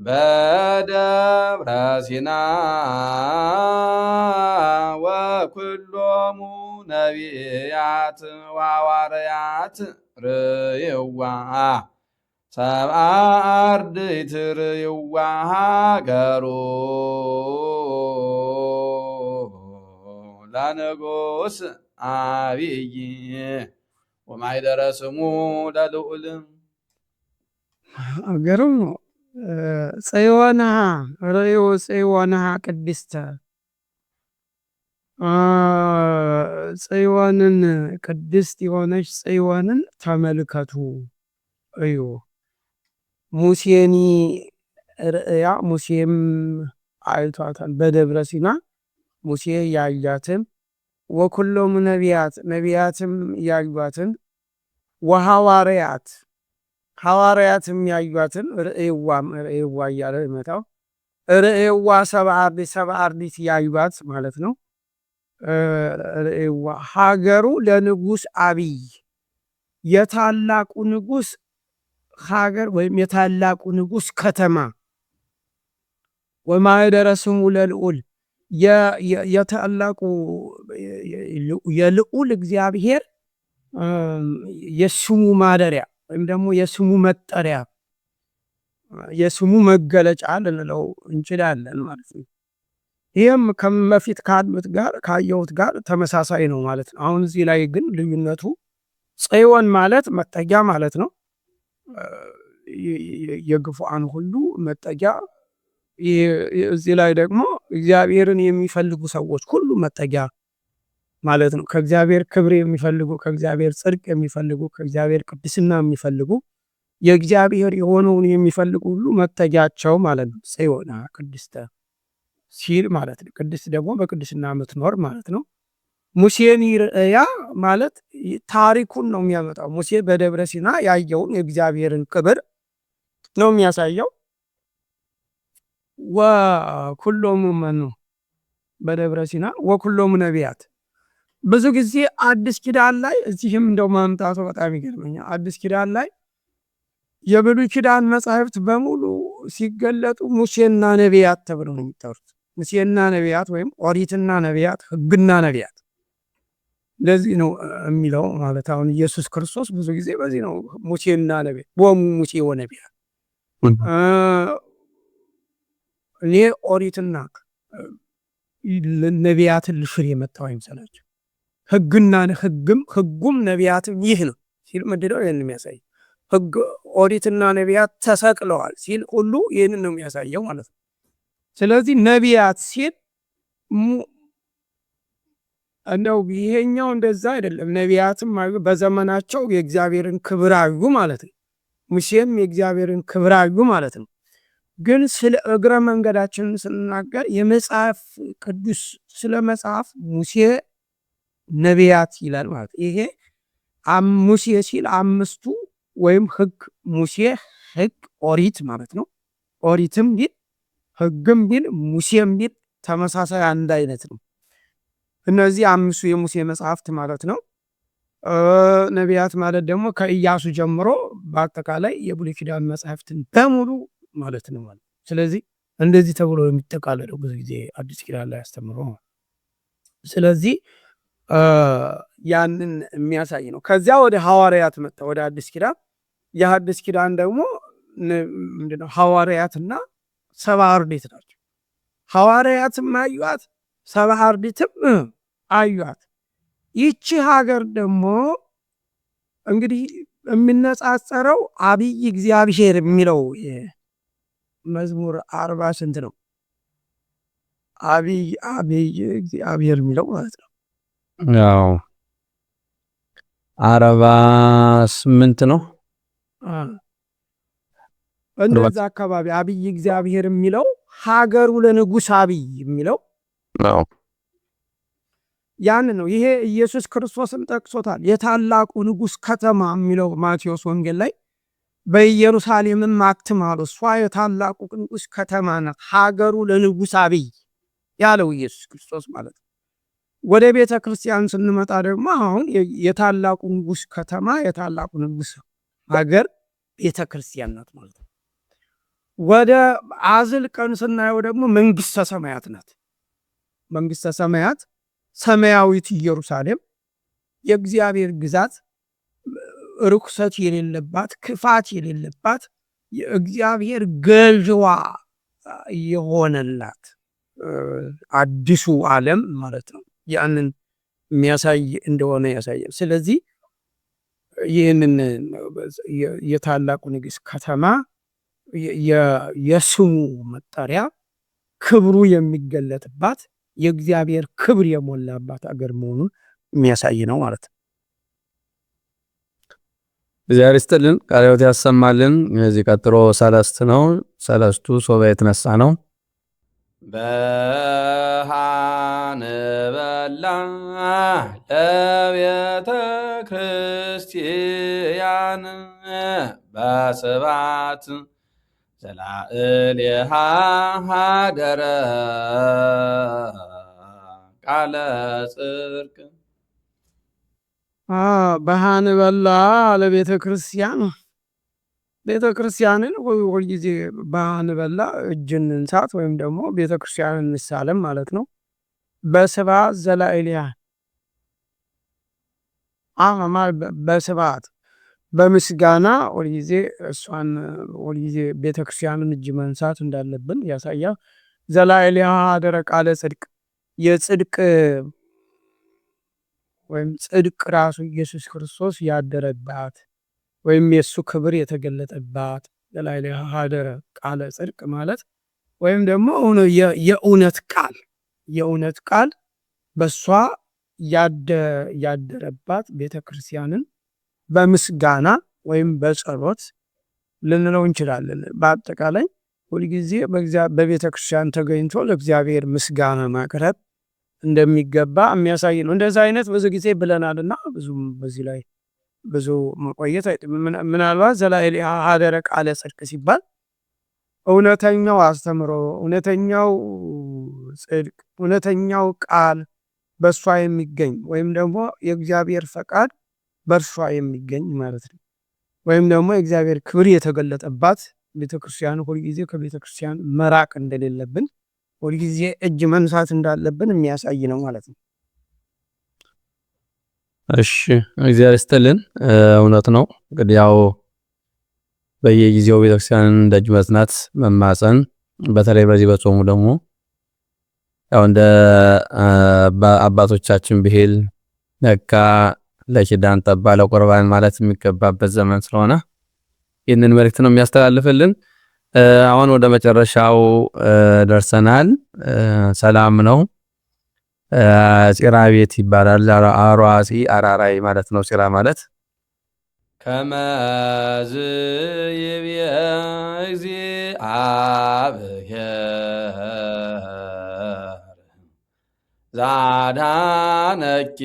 በደብረ ሲና ወኩሎሙ ነቢያት ወሐዋርያት ርእይዋ ሰብአ አርድእት ርእይዋ ሀገሩ ለንጉሥ አብይ ወማኅደረ ስሙ ለልዑል አገሩም ጽዮንሃ ርእዮ ጽዮንሃ ቅድስተ ጽዮንን ቅድስት የሆነች ጽዮንን ተመልከቱ እዩ። ሙሴኒ ርእያ ሙሴም አይቷታል በደብረ ሲና ሙሴ ያያትን ወኩሎሙ ነቢያት ነቢያትም ያዩትን ወሐዋርያት ሐዋርያትም ያዩትን ርእይዋ እያለ ይመጣው ርእይዋ ሰብአ አርድእት ያዩት ማለት ነው። ርእይዋ ሀገሩ ለንጉሥ አብይ የታላቁ ንጉሥ ሀገር ወይም የታላቁ ንጉሥ ከተማ ወማኅደረ ስሙ ለልዑል የታላቁ የልዑል እግዚአብሔር የስሙ ማደሪያ ወይም ደግሞ የስሙ መጠሪያ የስሙ መገለጫ ልንለው እንችላለን ማለት ነው። ይህም ከበፊት ካሉት ጋር ካየሁት ጋር ተመሳሳይ ነው ማለት ነው። አሁን እዚህ ላይ ግን ልዩነቱ ጽዮን ማለት መጠጊያ ማለት ነው። የግፉአን ሁሉ መጠጊያ። እዚህ ላይ ደግሞ እግዚአብሔርን የሚፈልጉ ሰዎች ሁሉ መጠጊያ ማለት ነው። ከእግዚአብሔር ክብር የሚፈልጉ፣ ከእግዚአብሔር ጽድቅ የሚፈልጉ፣ ከእግዚአብሔር ቅድስና የሚፈልጉ፣ የእግዚአብሔር የሆነውን የሚፈልጉ ሁሉ መጠጊያቸው ማለት ነው። ጽዮን ቅድስተ ሲል ማለት ነው። ቅድስት ደግሞ በቅድስና የምትኖር ማለት ነው። ሙሴን ርእያ ማለት ታሪኩን ነው የሚያመጣው። ሙሴ በደብረ ሲና ያየውን የእግዚአብሔርን ክብር ነው የሚያሳየው። ወኩሎሙ መኑ በደብረ ሲና ወኩሎሙ ነቢያት ብዙ ጊዜ አዲስ ኪዳን ላይ እዚህም እንደው ማምጣቱ በጣም ይገርመኛል። አዲስ ኪዳን ላይ የብሉይ ኪዳን መጻሕፍት በሙሉ ሲገለጡ ሙሴና ነቢያት ተብለው ነው የሚጠሩት። ሙሴና ነቢያት ወይም ኦሪትና ነቢያት፣ ሕግና ነቢያት ለዚህ ነው የሚለው ማለት። አሁን ኢየሱስ ክርስቶስ ብዙ ጊዜ በዚህ ነው ሙሴና ነቢያት ቦሙ ሙሴ ወነቢያት። እኔ ኦሪትና ነቢያትን ልሽር የመጣው አይምሰላችሁ። ሕጉም ነቢያትም ይህ ነው ሲል ምንድነው ይህን የሚያሳይ? ሕግ ኦሪትና ነቢያት ተሰቅለዋል ሲል ሁሉ ይህንን ነው የሚያሳየው ማለት ነው። ስለዚህ ነቢያት ሲል እንደው ይሄኛው እንደዛ አይደለም። ነቢያትም በዘመናቸው የእግዚአብሔርን ክብር አዩ ማለት ነው። ሙሴም የእግዚአብሔርን ክብር አዩ ማለት ነው። ግን ስለ እግረ መንገዳችንን ስንናገር የመጽሐፍ ቅዱስ ስለ መጽሐፍ ሙሴ ነቢያት ይላል ማለት ይሄ ሙሴ ሲል አምስቱ ወይም ሕግ ሙሴ ሕግ ኦሪት ማለት ነው። ኦሪትም ቢል ሕግም ቢል ሙሴም ቢል ተመሳሳይ አንድ አይነት ነው። እነዚህ አምስቱ የሙሴ መጽሐፍት ማለት ነው። ነቢያት ማለት ደግሞ ከኢያሱ ጀምሮ በአጠቃላይ የብሉይ ኪዳን መጽሐፍትን በሙሉ ማለት ነው ማለት። ስለዚህ እንደዚህ ተብሎ የሚጠቃለለው ብዙ ጊዜ አዲስ ኪዳን ላይ አስተምሮ። ስለዚህ ያንን የሚያሳይ ነው። ከዚያ ወደ ሐዋርያት መጣ ወደ አዲስ ኪዳን። የአዲስ ኪዳን ደግሞ ምንድነው? ሐዋርያትና ሰብአ አርድእት ናቸው። ሐዋርያትም አዩአት፣ ሰብአ አርድእትም አዩአት። ይቺ ሀገር ደግሞ እንግዲህ የሚነጻጸረው አብይ እግዚአብሔር የሚለው መዝሙር 40 ስንት ነው? አብይ እግዚአብሔር የሚለው ማለት ነው። ያው 48 ነው። እንደዛ አካባቢ አብይ እግዚአብሔር የሚለው ሀገሩ ለንጉሥ አብይ የሚለው ነው። ያን ነው። ይሄ ኢየሱስ ክርስቶስም ጠቅሶታል። የታላቁ ንጉሥ ከተማ የሚለው ማቴዎስ ወንጌል ላይ በኢየሩሳሌምም አትማሉ፣ እሷ የታላቁ ንጉሥ ከተማ ናት፣ ሀገሩ ለንጉሥ አብይ ያለው ኢየሱስ ክርስቶስ ማለት ነው። ወደ ቤተ ክርስቲያን ስንመጣ ደግሞ አሁን የታላቁ ንጉሥ ከተማ የታላቁ ንጉሥ ሀገር ቤተ ክርስቲያን ናት ማለት ነው። ወደ አዝልቀን ስናየው ደግሞ መንግሥተ ሰማያት ናት። መንግሥተ ሰማያት ሰማያዊት ኢየሩሳሌም የእግዚአብሔር ግዛት፣ ርኩሰት የሌለባት፣ ክፋት የሌለባት የእግዚአብሔር ገዥዋ የሆነላት አዲሱ ዓለም ማለት ነው። ያንን የሚያሳይ እንደሆነ ያሳያል። ስለዚህ ይህንን የታላቁ ንጉሥ ከተማ የስሙ መጠሪያ ክብሩ የሚገለጥባት የእግዚአብሔር ክብር የሞላባት አገር መሆኑን የሚያሳይ ነው ማለት ነው። እግዚአብሔር ይስጥልን፣ ቃለ ሕይወት ያሰማልን። እዚህ ቀጥሎ ሰለስት ነው። ሰለስቱ ሶባ የተነሳ ነው። በሃንበላ ለቤተ ክርስቲያን በስባት ዘላዕሌሃ ሀደረ ቃለ ጽድቅ። በሃንበላ ለቤተ ክርስቲያን ቤተ ክርስቲያንን ሁልጊዜ በሃንበላ እጅን እንሳት ወይም ደግሞ ቤተ ክርስቲያንን እንሳለም ማለት ነው። በስብሐት ዘላዕሌሃ በስብሐት በምስጋና ሁልጊዜ እሷን ሁልጊዜ ቤተ ክርስቲያንን እጅ መንሳት እንዳለብን ያሳያል። ዘላዕሌሃ ሀደረ ቃለ ጽድቅ የጽድቅ ወይም ጽድቅ ራሱ ኢየሱስ ክርስቶስ ያደረባት ወይም የእሱ ክብር የተገለጠባት ዘላዕሌሃ ሀደረ ቃለ ጽድቅ ማለት ወይም ደግሞ የእውነት ቃል በእሷ ያደረባት ቤተ ክርስቲያንን በምስጋና ወይም በጸሎት ልንለው እንችላለን። በአጠቃላይ ሁልጊዜ በቤተ ክርስቲያን ተገኝቶ ለእግዚአብሔር ምስጋና ማቅረብ እንደሚገባ የሚያሳይ ነው። እንደዚህ አይነት ብዙ ጊዜ ብለናልና ብዙም በዚህ ላይ ብዙ መቆየት ምናልባት ዘላዕሌሃ ሀደረ ቃለ ጽድቅ ሲባል እውነተኛው አስተምሮ፣ እውነተኛው ጽድቅ፣ እውነተኛው ቃል በእሷ የሚገኝ ወይም ደግሞ የእግዚአብሔር ፈቃድ በእርሷ የሚገኝ ማለት ነው። ወይም ደግሞ የእግዚአብሔር ክብር የተገለጠባት ቤተክርስቲያን ሁልጊዜ ከቤተክርስቲያን መራቅ እንደሌለብን ሁልጊዜ እጅ መንሳት እንዳለብን የሚያሳይ ነው ማለት ነው። እሺ እግዚአብሔር ይስጥልን። እውነት ነው እንግዲህ ያው በየጊዜው ቤተክርስቲያንን ደጅ መጽናት መማፀን፣ በተለይ በዚህ በጾሙ ደግሞ ያው እንደ አባቶቻችን ብሂል ነካ ለኪዳን ጠባ ለቁርባን ማለት የሚገባበት ዘመን ስለሆነ ይህንን መልእክት ነው የሚያስተላልፍልን። አሁን ወደ መጨረሻው ደርሰናል። ሰላም ነው። ፂራ ቤት ይባላል። አሯጺ አራራይ ማለት ነው። ፂራ ማለት ከመዝ ይቤ እግዚአብሔር ዛዳነኪ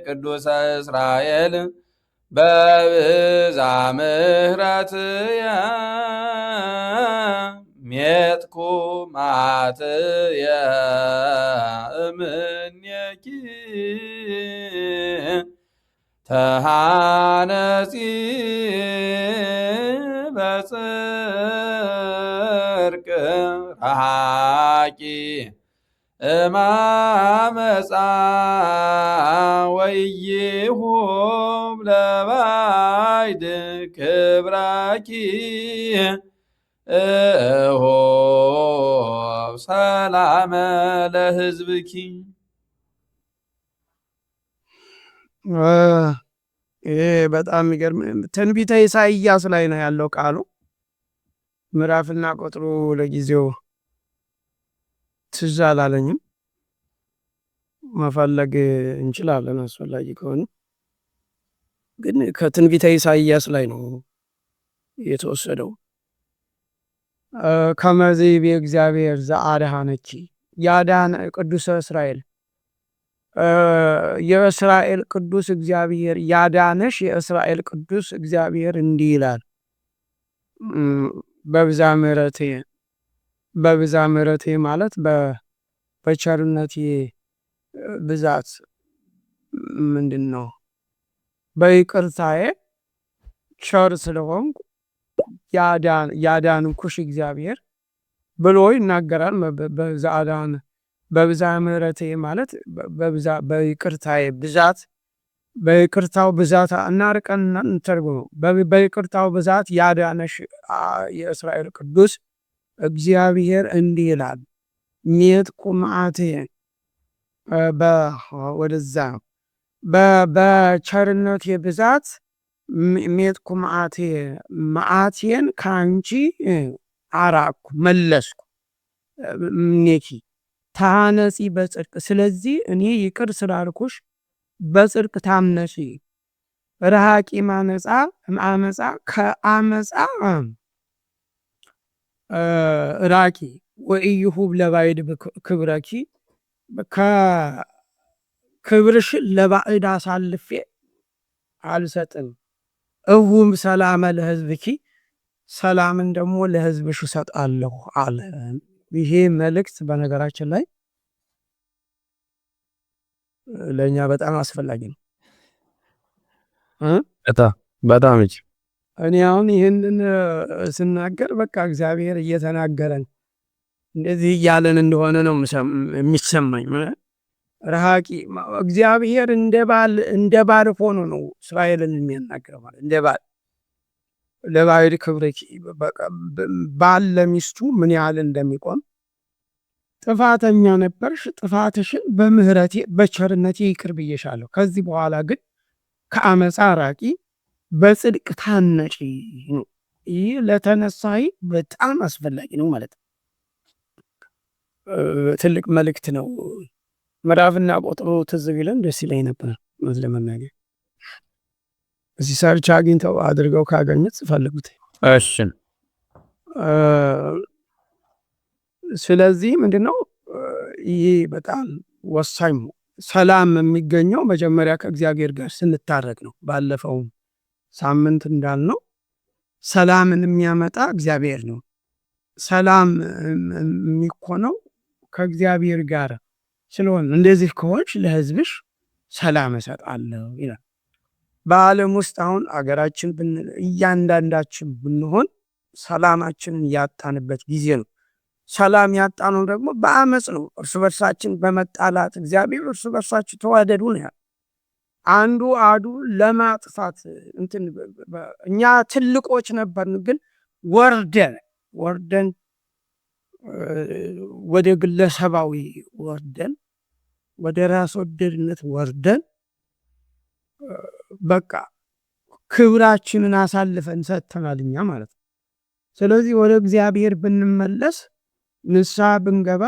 ቅዱሰ እስራኤል በብዛ ምሕረትየ ሜጥኩ መዓትየ እምኔኪ ተሃነጺ በጽድቅ ረሃቂ እማመፃ ወይሁብ ለባዕድ ክብረኪ እሆብ ሰላመ ለሕዝብኪ። ይሄ በጣም የሚገርም ትንቢተ ኢሳይያስ ላይ ነው ያለው ቃሉ። ምዕራፍና ቁጥሩ ለጊዜው ትዝ አላለኝም። መፈለግ እንችላለን አስፈላጊ ከሆነ፣ ግን ከትንቢተ ኢሳይያስ ላይ ነው የተወሰደው። ከመዝ ይቤ እግዚአብሔር ዘአድኃነኪ ያዳነ ቅዱሰ እስራኤል የእስራኤል ቅዱስ እግዚአብሔር ያዳነሽ የእስራኤል ቅዱስ እግዚአብሔር እንዲህ ይላል በብዛ ምሕረትየ በብዛ ምሕረቴ ማለት በቸርነቴ ብዛት ምንድን ነው? በይቅርታዬ ቸር ስለሆንኩ ያዳንኩሽ እግዚአብሔር ብሎ ይናገራል። በብዛ ምሕረቴ ማለት በይቅርታዬ ብዛት በይቅርታው ብዛት እናርቀን እንተርጉመው። በይቅርታው ብዛት ያዳነሽ የእስራኤል ቅዱስ እግዚአብሔር እንዲህ ይላል። ሜት ቁምአቴ ወደዛ በቸርነቴ ብዛት ሜት ቁምአቴ መዓቴን ከአንቺ አራቅኩ መለስኩ። ኔኪ ታነጺ በጽድቅ ስለዚህ እኔ ይቅር ስላልኩሽ በጽድቅ ታምነሺ። ረሃቂ ማነጻ አመጻ ከአመጻ ራቂ ወኢይሁብ ለባዕድ ክብረኪ ከክብርሽን ለባዕድ አሳልፌ አልሰጥም። እሁም ሰላመ ለሕዝብኪ ሰላምን ደግሞ ለሕዝብሽ እሰጣለሁ አለ። ይሄ መልእክት በነገራችን ላይ ለእኛ በጣም አስፈላጊ ነው። በጣም እኔ አሁን ይህንን ስናገር በቃ እግዚአብሔር እየተናገረን እንደዚህ እያለን እንደሆነ ነው የሚሰማኝ። ረሃቂ እግዚአብሔር እንደ ባል ሆኖ ነው እስራኤልን የሚያናገረው ማለት እንደ ባል ለባዕድ ክብረኪ ባል ለሚስቱ ምን ያህል እንደሚቆም ጥፋተኛ ነበርሽ፣ ጥፋትሽን በምህረቴ በቸርነቴ ይቅር ብዬሻለሁ። ከዚህ በኋላ ግን ከአመፃ ራቂ፣ በጽድቅ ታነጪ ነው። ይህ ለተነሳይ በጣም አስፈላጊ ነው ማለት ነው። ትልቅ መልእክት ነው። ምዕራፍና ቁጥሩ ትዝ ቢለን ደስ ይለኝ ነበር ለመናገር። እዚህ ሰርች አግኝተው አድርገው ካገኙት ፈልጉት። እሺ ስለዚህ ምንድነው ይህ በጣም ወሳኝ ነው። ሰላም የሚገኘው መጀመሪያ ከእግዚአብሔር ጋር ስንታረቅ ነው። ባለፈው ሳምንት እንዳልነው ሰላምን የሚያመጣ እግዚአብሔር ነው። ሰላም የሚኮነው ከእግዚአብሔር ጋር ስለሆነ እንደዚህ ከሆንሽ ለሕዝብሽ ሰላም እሰጣለሁ ይላል። በዓለም ውስጥ አሁን አገራችን እያንዳንዳችን ብንሆን ሰላማችንን ያጣንበት ጊዜ ነው። ሰላም ያጣነው ደግሞ በአመፅ ነው። እርስ በርሳችን በመጣላት እግዚአብሔር እርስ በርሳችሁ ተዋደዱ ነው ያለው። አንዱ ለማጥፋት እኛ ትልቆች ነበርን፣ ግን ወርደን ወደ ግለሰባዊ ወርደን ወደ ራስ ወደድነት ወርደን በቃ ክብራችንን አሳልፈን ሰጥተናል እኛ ማለት ነው። ስለዚህ ወደ እግዚአብሔር ብንመለስ ንስሐ ብንገባ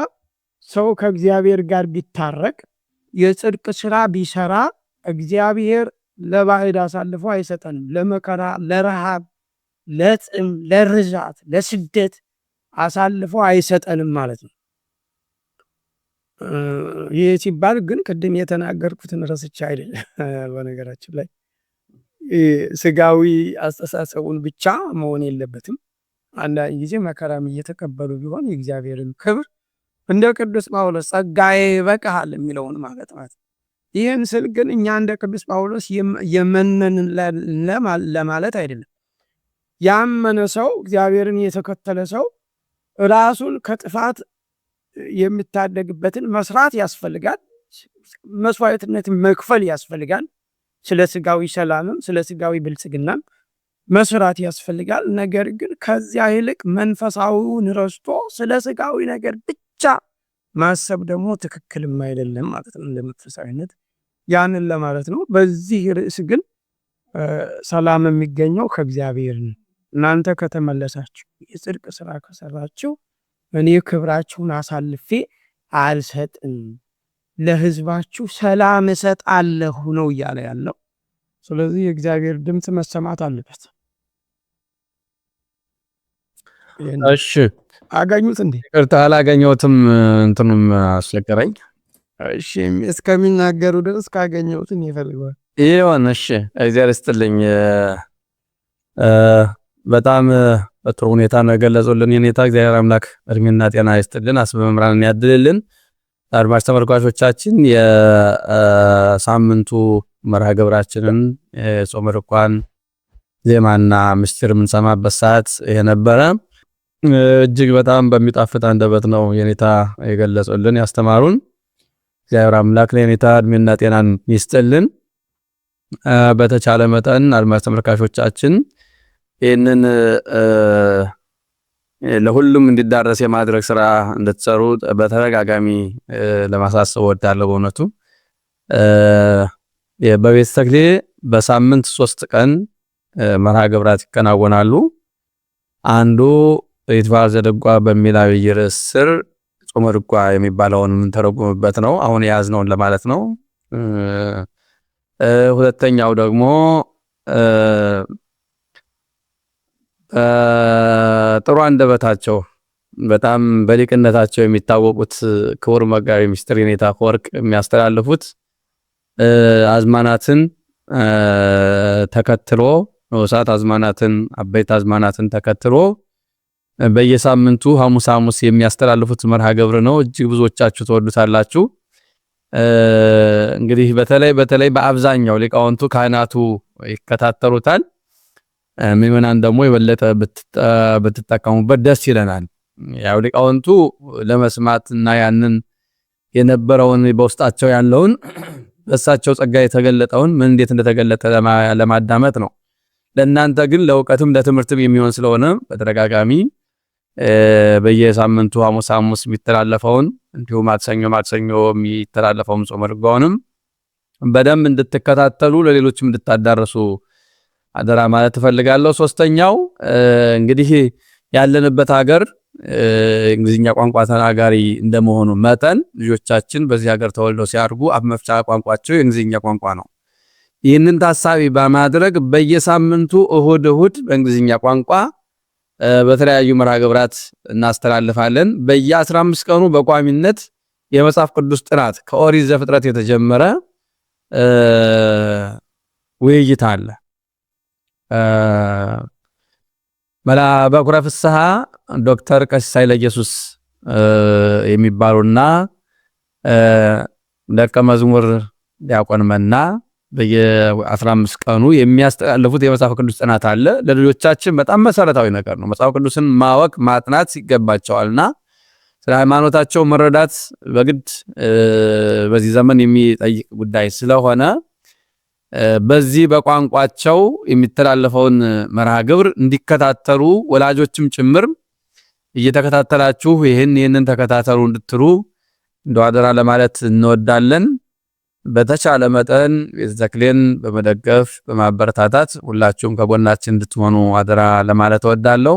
ሰው ከእግዚአብሔር ጋር ቢታረቅ የጽድቅ ስራ ቢሰራ እግዚአብሔር ለባዕድ አሳልፎ አይሰጠንም። ለመከራ፣ ለረሃብ፣ ለጥም፣ ለርዛት፣ ለስደት አሳልፎ አይሰጠንም ማለት ነው። ይህ ሲባል ግን ቅድም የተናገርኩትን ረስቻ አይደለም። በነገራችን ላይ ስጋዊ አስተሳሰቡን ብቻ መሆን የለበትም። አንዳንድ ጊዜ መከራም እየተቀበሉ ቢሆን የእግዚአብሔርን ክብር እንደ ቅዱስ ጳውሎስ ጸጋዬ ይበቃሃል የሚለውን ማለት ነው። ይህን ስል ግን እኛ እንደ ቅዱስ ጳውሎስ የመነን ለማለት አይደለም። ያመነ ሰው እግዚአብሔርን የተከተለ ሰው ራሱን ከጥፋት የሚታደግበትን መስራት ያስፈልጋል። መስዋዕትነትን መክፈል ያስፈልጋል። ስለ ስጋዊ ሰላምም ስለ ስጋዊ ብልጽግናም መስራት ያስፈልጋል። ነገር ግን ከዚያ ይልቅ መንፈሳዊውን ረስቶ ስለ ስጋዊ ነገር ብቻ ማሰብ ደግሞ ትክክልም አይደለም ማለት ነው። እንደመንፈሳዊነት ያንን ለማለት ነው። በዚህ ርዕስ ግን ሰላም የሚገኘው ከእግዚአብሔር ነው። እናንተ ከተመለሳችሁ የጽድቅ ስራ ከሰራችሁ እኔ ክብራችሁን አሳልፌ አልሰጥም፣ ለሕዝባችሁ ሰላም እሰጣለሁ ነው እያለ ያለው። ስለዚህ የእግዚአብሔር ድምፅ መሰማት አለበት። እሺ አገኙት እንዴ? ይቅርታ አላገኘሁትም፣ እንትኑም አስቸገረኝ። እሺ እስከሚናገሩ ድረስ ካገኘሁትን ይፈልጋል ይሆን። እሺ እግዚአብሔር ይስጥልኝ። በጣም በጥሩ ሁኔታ ነው የገለጹልን። የኔታ እግዚአብሔር አምላክ እድሜና ጤና ይስጥልን፣ አስበ መምራንን ያድልልን። አድማጭ ተመልካቾቻችን የሳምንቱ መርሃ ግብራችንን የጾመ ድጓን ዜማና ምስጢር የምንሰማበት ሰዓት የነበረ እጅግ በጣም በሚጣፍጥ አንደበት ነው የኔታ የገለጹልን ያስተማሩን። እግዚአብሔር አምላክ ለኔታ እድሜና ጤናን ይስጥልን። በተቻለ መጠን አድማጭ ተመልካቾቻችን ይህንን ለሁሉም እንዲዳረስ የማድረግ ስራ እንድትሰሩ በተደጋጋሚ ለማሳሰብ ወዳለው በእውነቱ በቤተ ተክሌ በሳምንት 3 ቀን መርሃ ግብራት ይከናወናሉ። አንዱ ይትባረክ ዘድጓ በሚል አብይ ርዕስ ስር ጾመ ድጓ የሚባለውን የምንተረጉምበት ነው። አሁን የያዝነውን ለማለት ነው። ሁለተኛው ደግሞ ጥሩ አንደበታቸው በጣም በሊቅነታቸው የሚታወቁት ክቡር መጋቢ ምስጢር የኔታ አፈወርቅ የሚያስተላልፉት አዝማናትን ተከትሎ ንዑሳት አዝማናትን አበይት አዝማናትን ተከትሎ በየሳምንቱ ሐሙስ ሐሙስ የሚያስተላልፉት መርሃ ግብር ነው። እጅግ ብዙዎቻችሁ ተወዱታላችሁ። እንግዲህ በተለይ በአብዛኛው ሊቃውንቱ ካህናቱ ይከታተሉታል። ምእመናን ደግሞ የበለጠ ብትጠቀሙበት ደስ ይለናል። ያው ሊቃውንቱ ለመስማትና ያንን የነበረውን በውስጣቸው ያለውን በእሳቸው ጸጋ የተገለጠውን ምን እንዴት እንደተገለጠ ለማዳመጥ ነው። ለእናንተ ግን ለእውቀትም ለትምህርትም የሚሆን ስለሆነ በተደጋጋሚ በየሳምንቱ ሐሙስ ሐሙስ የሚተላለፈውን እንዲሁም ማክሰኞ የሚተላለፈውን ጾመ ድጓውንም በደንብ እንድትከታተሉ ለሌሎችም እንድታዳርሱ አደራ ማለት እፈልጋለሁ። ሶስተኛው እንግዲህ ያለንበት ሀገር እንግሊዝኛ ቋንቋ ተናጋሪ እንደመሆኑ መጠን ልጆቻችን በዚህ ሀገር ተወልደው ሲያድጉ አፍ መፍቻ ቋንቋቸው የእንግሊዝኛ ቋንቋ ነው። ይህንን ታሳቢ በማድረግ በየሳምንቱ እሁድ በእንግሊዝኛ ቋንቋ በተለያዩ መርሃ ግብራት እናስተላልፋለን። በየ15 ቀኑ በቋሚነት የመጽሐፍ ቅዱስ ጥናት ከኦሪት ዘፍጥረት የተጀመረ ውይይት አለ። በኩረ ፍስሐ ዶክተር ቀሲስ ኃይለ ኢየሱስ የሚባሉና ደቀ መዝሙር ዲያቆን መና በየ15 ቀኑ የሚያስተላልፉት የመጽሐፍ ቅዱስ ጥናት አለ። ለልጆቻችን በጣም መሰረታዊ ነገር ነው። መጽሐፍ ቅዱስን ማወቅ ማጥናት ይገባቸዋልና ስለ ሃይማኖታቸው መረዳት በግድ በዚህ ዘመን የሚጠይቅ ጉዳይ ስለሆነ በዚህ በቋንቋቸው የሚተላለፈውን መርሃ ግብር እንዲከታተሉ ወላጆችም ጭምር እየተከታተላችሁ ይህንን ተከታተሉ እንድትሉ እንደው አደራ ለማለት እንወዳለን። በተቻለ መጠን ቤተ ተክሌን በመደገፍ በማበረታታት ሁላችሁም ከጎናችን እንድትሆኑ አደራ ለማለት እወዳለሁ።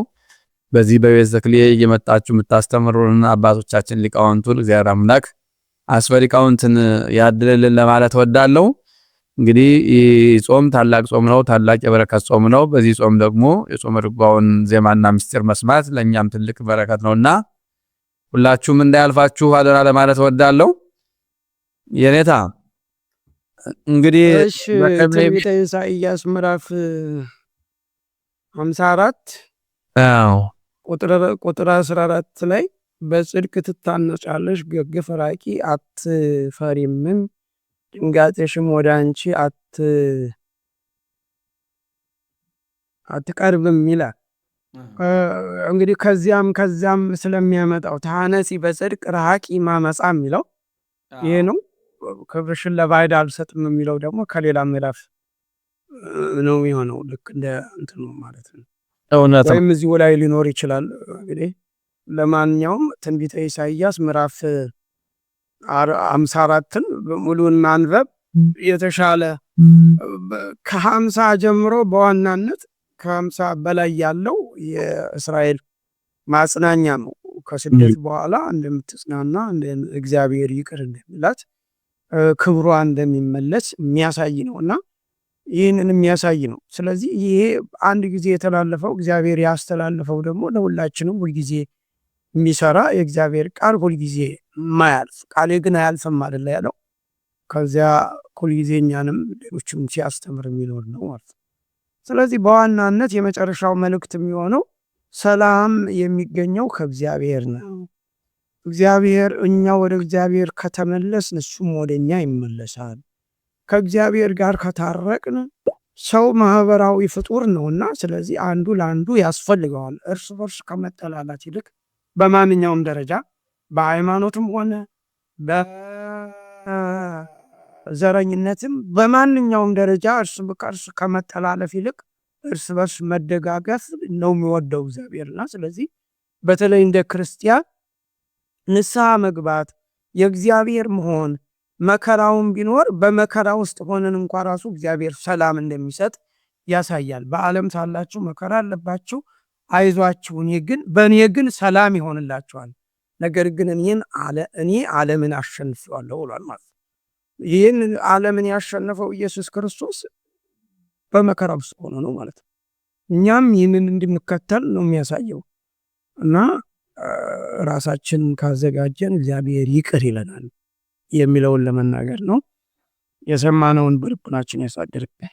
በዚህ በቤተ ተክሌ እየመጣችሁ የምታስተምሩን አባቶቻችን ሊቃውንቱን እግዚአብሔር አምላክ አስበ ሊቃውንትን ያድልልን ለማለት እወዳለሁ። እንግዲህ ጾም ታላቅ ጾም ነው፣ ታላቅ የበረከት ጾም ነው። በዚህ ጾም ደግሞ የጾመ ድጓውን ዜማና ምስጢር መስማት ለኛም ትልቅ በረከት ነውና ሁላችሁም እንዳያልፋችሁ አደራ ለማለት እወዳለሁ። የኔታ እንግዲህ በትንቢተ ኢሳይያስ ምዕራፍ 54 ቁጥር 14 ላይ በጽድቅ ትታነጫለሽ፣ ገግፍ ራቂ አትፈሪምም፣ ድንጋጤሽም ወደ አንቺ አትቀርብም ይላል። እንግዲህ ከዚያም ስለሚያመጣው ታነጺ በጽድቅ ራቂ ማመጻ የሚለው ይሄ ነው። ክብርሽን ለባዕድ አልሰጥም የሚለው ደግሞ ከሌላ ምዕራፍ ነው የሚሆነው። ልክ እንደ እንትኑ ማለት ነው። ወይም እዚሁ ላይ ሊኖር ይችላል። እንግዲህ ለማንኛውም ትንቢተ ኢሳይያስ ምዕራፍ 54ን ሙሉን ማንበብ የተሻለ ከ50 ጀምሮ በዋናነት ከ50 በላይ ያለው የእስራኤል ማጽናኛ ነው። ከስደት በኋላ እንደምትጽናና እግዚአብሔር ይቅር እንደሚላት ክብሯ እንደሚመለስ የሚያሳይ ነውና ይህንን የሚያሳይ ነው። ስለዚህ ይሄ አንድ ጊዜ የተላለፈው እግዚአብሔር ያስተላለፈው ደግሞ ለሁላችንም ሁልጊዜ የሚሰራ የእግዚአብሔር ቃል ሁልጊዜ ማያልፍ ቃሌ ግን አያልፍም አይደል ያለው። ከዚያ ሁልጊዜ እኛንም ሌሎችም ሲያስተምር የሚኖር ነው ማለት ነው። ስለዚህ በዋናነት የመጨረሻው መልእክት የሚሆነው ሰላም የሚገኘው ከእግዚአብሔር ነው። እግዚአብሔር እኛ ወደ እግዚአብሔር ከተመለስን እሱም ወደ እኛ ይመለሳል። ከእግዚአብሔር ጋር ከታረቅን ሰው ማህበራዊ ፍጡር ነውና ስለዚህ አንዱ ለአንዱ ያስፈልገዋል። እርስ በርስ ከመጠላላት ይልቅ በማንኛውም ደረጃ በሃይማኖትም ሆነ በዘረኝነትም በማንኛውም ደረጃ እርስ በርስ ከመጠላለፍ ይልቅ እርስ በርስ መደጋገፍ ነው የሚወደው እግዚአብሔርና ስለዚህ በተለይ እንደ ክርስቲያን ንስሐ መግባት የእግዚአብሔር መሆን መከራውን ቢኖር በመከራ ውስጥ ሆነን እንኳ ራሱ እግዚአብሔር ሰላም እንደሚሰጥ ያሳያል። በዓለም ሳላችሁ መከራ አለባችሁ፣ አይዟችሁ በእኔ ግን ሰላም ይሆንላችኋል፣ ነገር ግን እኔ ዓለምን አሸንፌዋለሁ ብሏል ማለት ነው። ይህን ዓለምን ያሸነፈው ኢየሱስ ክርስቶስ በመከራ ውስጥ ሆኖ ነው ማለት ነው። እኛም ይህንን እንድንከተል ነው የሚያሳየው እና ራሳችንን ካዘጋጀን እግዚአብሔር ይቅር ይለናል የሚለውን ለመናገር ነው። የሰማነውን በልቡናችን ያሳድርብን።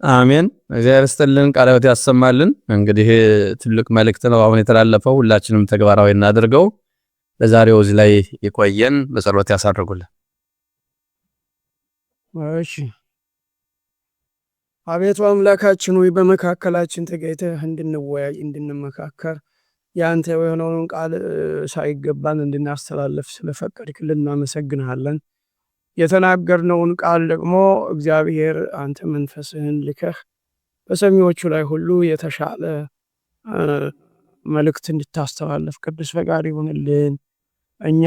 አሜን። እግዚአብሔር ይስጥልን፣ ቃለ ሕይወት ያሰማልን። እንግዲህ ትልቅ መልእክት ነው አሁን የተላለፈው፣ ሁላችንም ተግባራዊ እናድርገው። ለዛሬው እዚህ ላይ ይቆየን፣ በጸሎት ያሳርጉልን። እሺ። አቤቱ አምላካችን ሆይ በመካከላችን ተገኝተህ እንድንወያይ እንድንመካከር ያንተ የሆነውን ቃል ሳይገባን እንድናስተላልፍ ስለፈቀድክልን እናመሰግንሃለን። የተናገርነውን ቃል ደግሞ እግዚአብሔር አንተ መንፈስህን ልከህ በሰሚዎቹ ላይ ሁሉ የተሻለ መልእክት እንድታስተላልፍ ቅዱስ ፈቃድ ይሁንልን። እኛ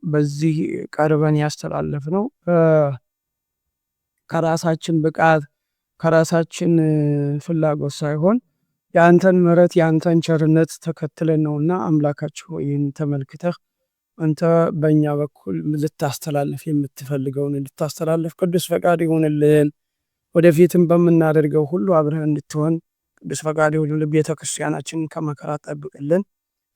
በዚህ ቀርበን ያስተላለፍነው ከራሳችን ብቃት ከራሳችን ፍላጎት ሳይሆን የአንተን ምሕረት የአንተን ቸርነት ተከትለን ነውና አምላካችን ሆይ ይህን ተመልክተህ አንተ በእኛ በኩል ልታስተላልፍ የምትፈልገውን እንድታስተላልፍ ቅዱስ ፈቃድ ይሁንልን። ወደፊትም በምናደርገው ሁሉ አብረህ እንድትሆን ቅዱስ ፈቃድ ይሁንልን። ቤተ ክርስቲያናችንን ከመከራ ጠብቅልን፣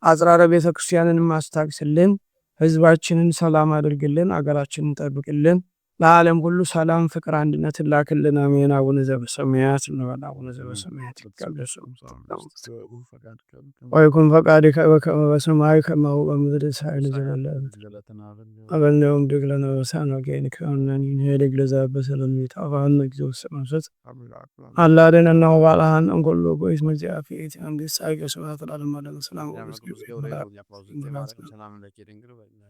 አጽራረ ቤተ ክርስቲያንን ማስታግስልን፣ ህዝባችንን ሰላም አድርግልን፣ አገራችንን ጠብቅልን። ለዓለም ሁሉ ሰላም፣ ፍቅር፣ አንድነትን ላክልን። አሜን። አቡነ ዘበሰማያት እንበል። አቡነ ዘበሰማያት ይትቀደስ ወይኩን ፈቃድከ በከመ በሰማይ ከማሁ በምድር ሳይል ዘለለ አበልነውም ድግለነ በሳነ ወጌንከ ንሄድግ ለዘበሰለሚት አባን እግዚኦ ሰማሰት አላደነና ወባላን እንቆሎ ጎይስ መግዚአፊት አንዲስ ሳይገ ስብሐት ለዓለሙ ሰላም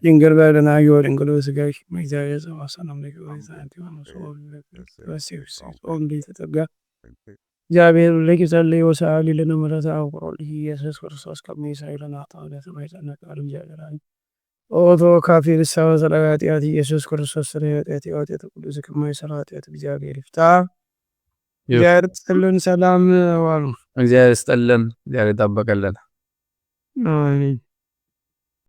ድንግል በደና ይወድ ድንግል ስጋይ መግዚአብሔር ሰላም እግዚአብሔር ለጊዜለ ወሰአሊ ለነ ምሕረተ አውቆል ኢየሱስ ክርስቶስ ከመይሳይለና ታውለት ማይተነቃል ይያገራል ኦቶ ካፊር ሰው ዘላጋቲያት ኢየሱስ ክርስቶስ ስለያት ያት ቅዱስ ከመይሰራት እግዚአብሔር ይፍታ። እግዚአብሔር ይስጥልን። ሰላም ዋሉ። እግዚአብሔር ይስጥልን። እግዚአብሔር ይጠብቅልን። አሜን።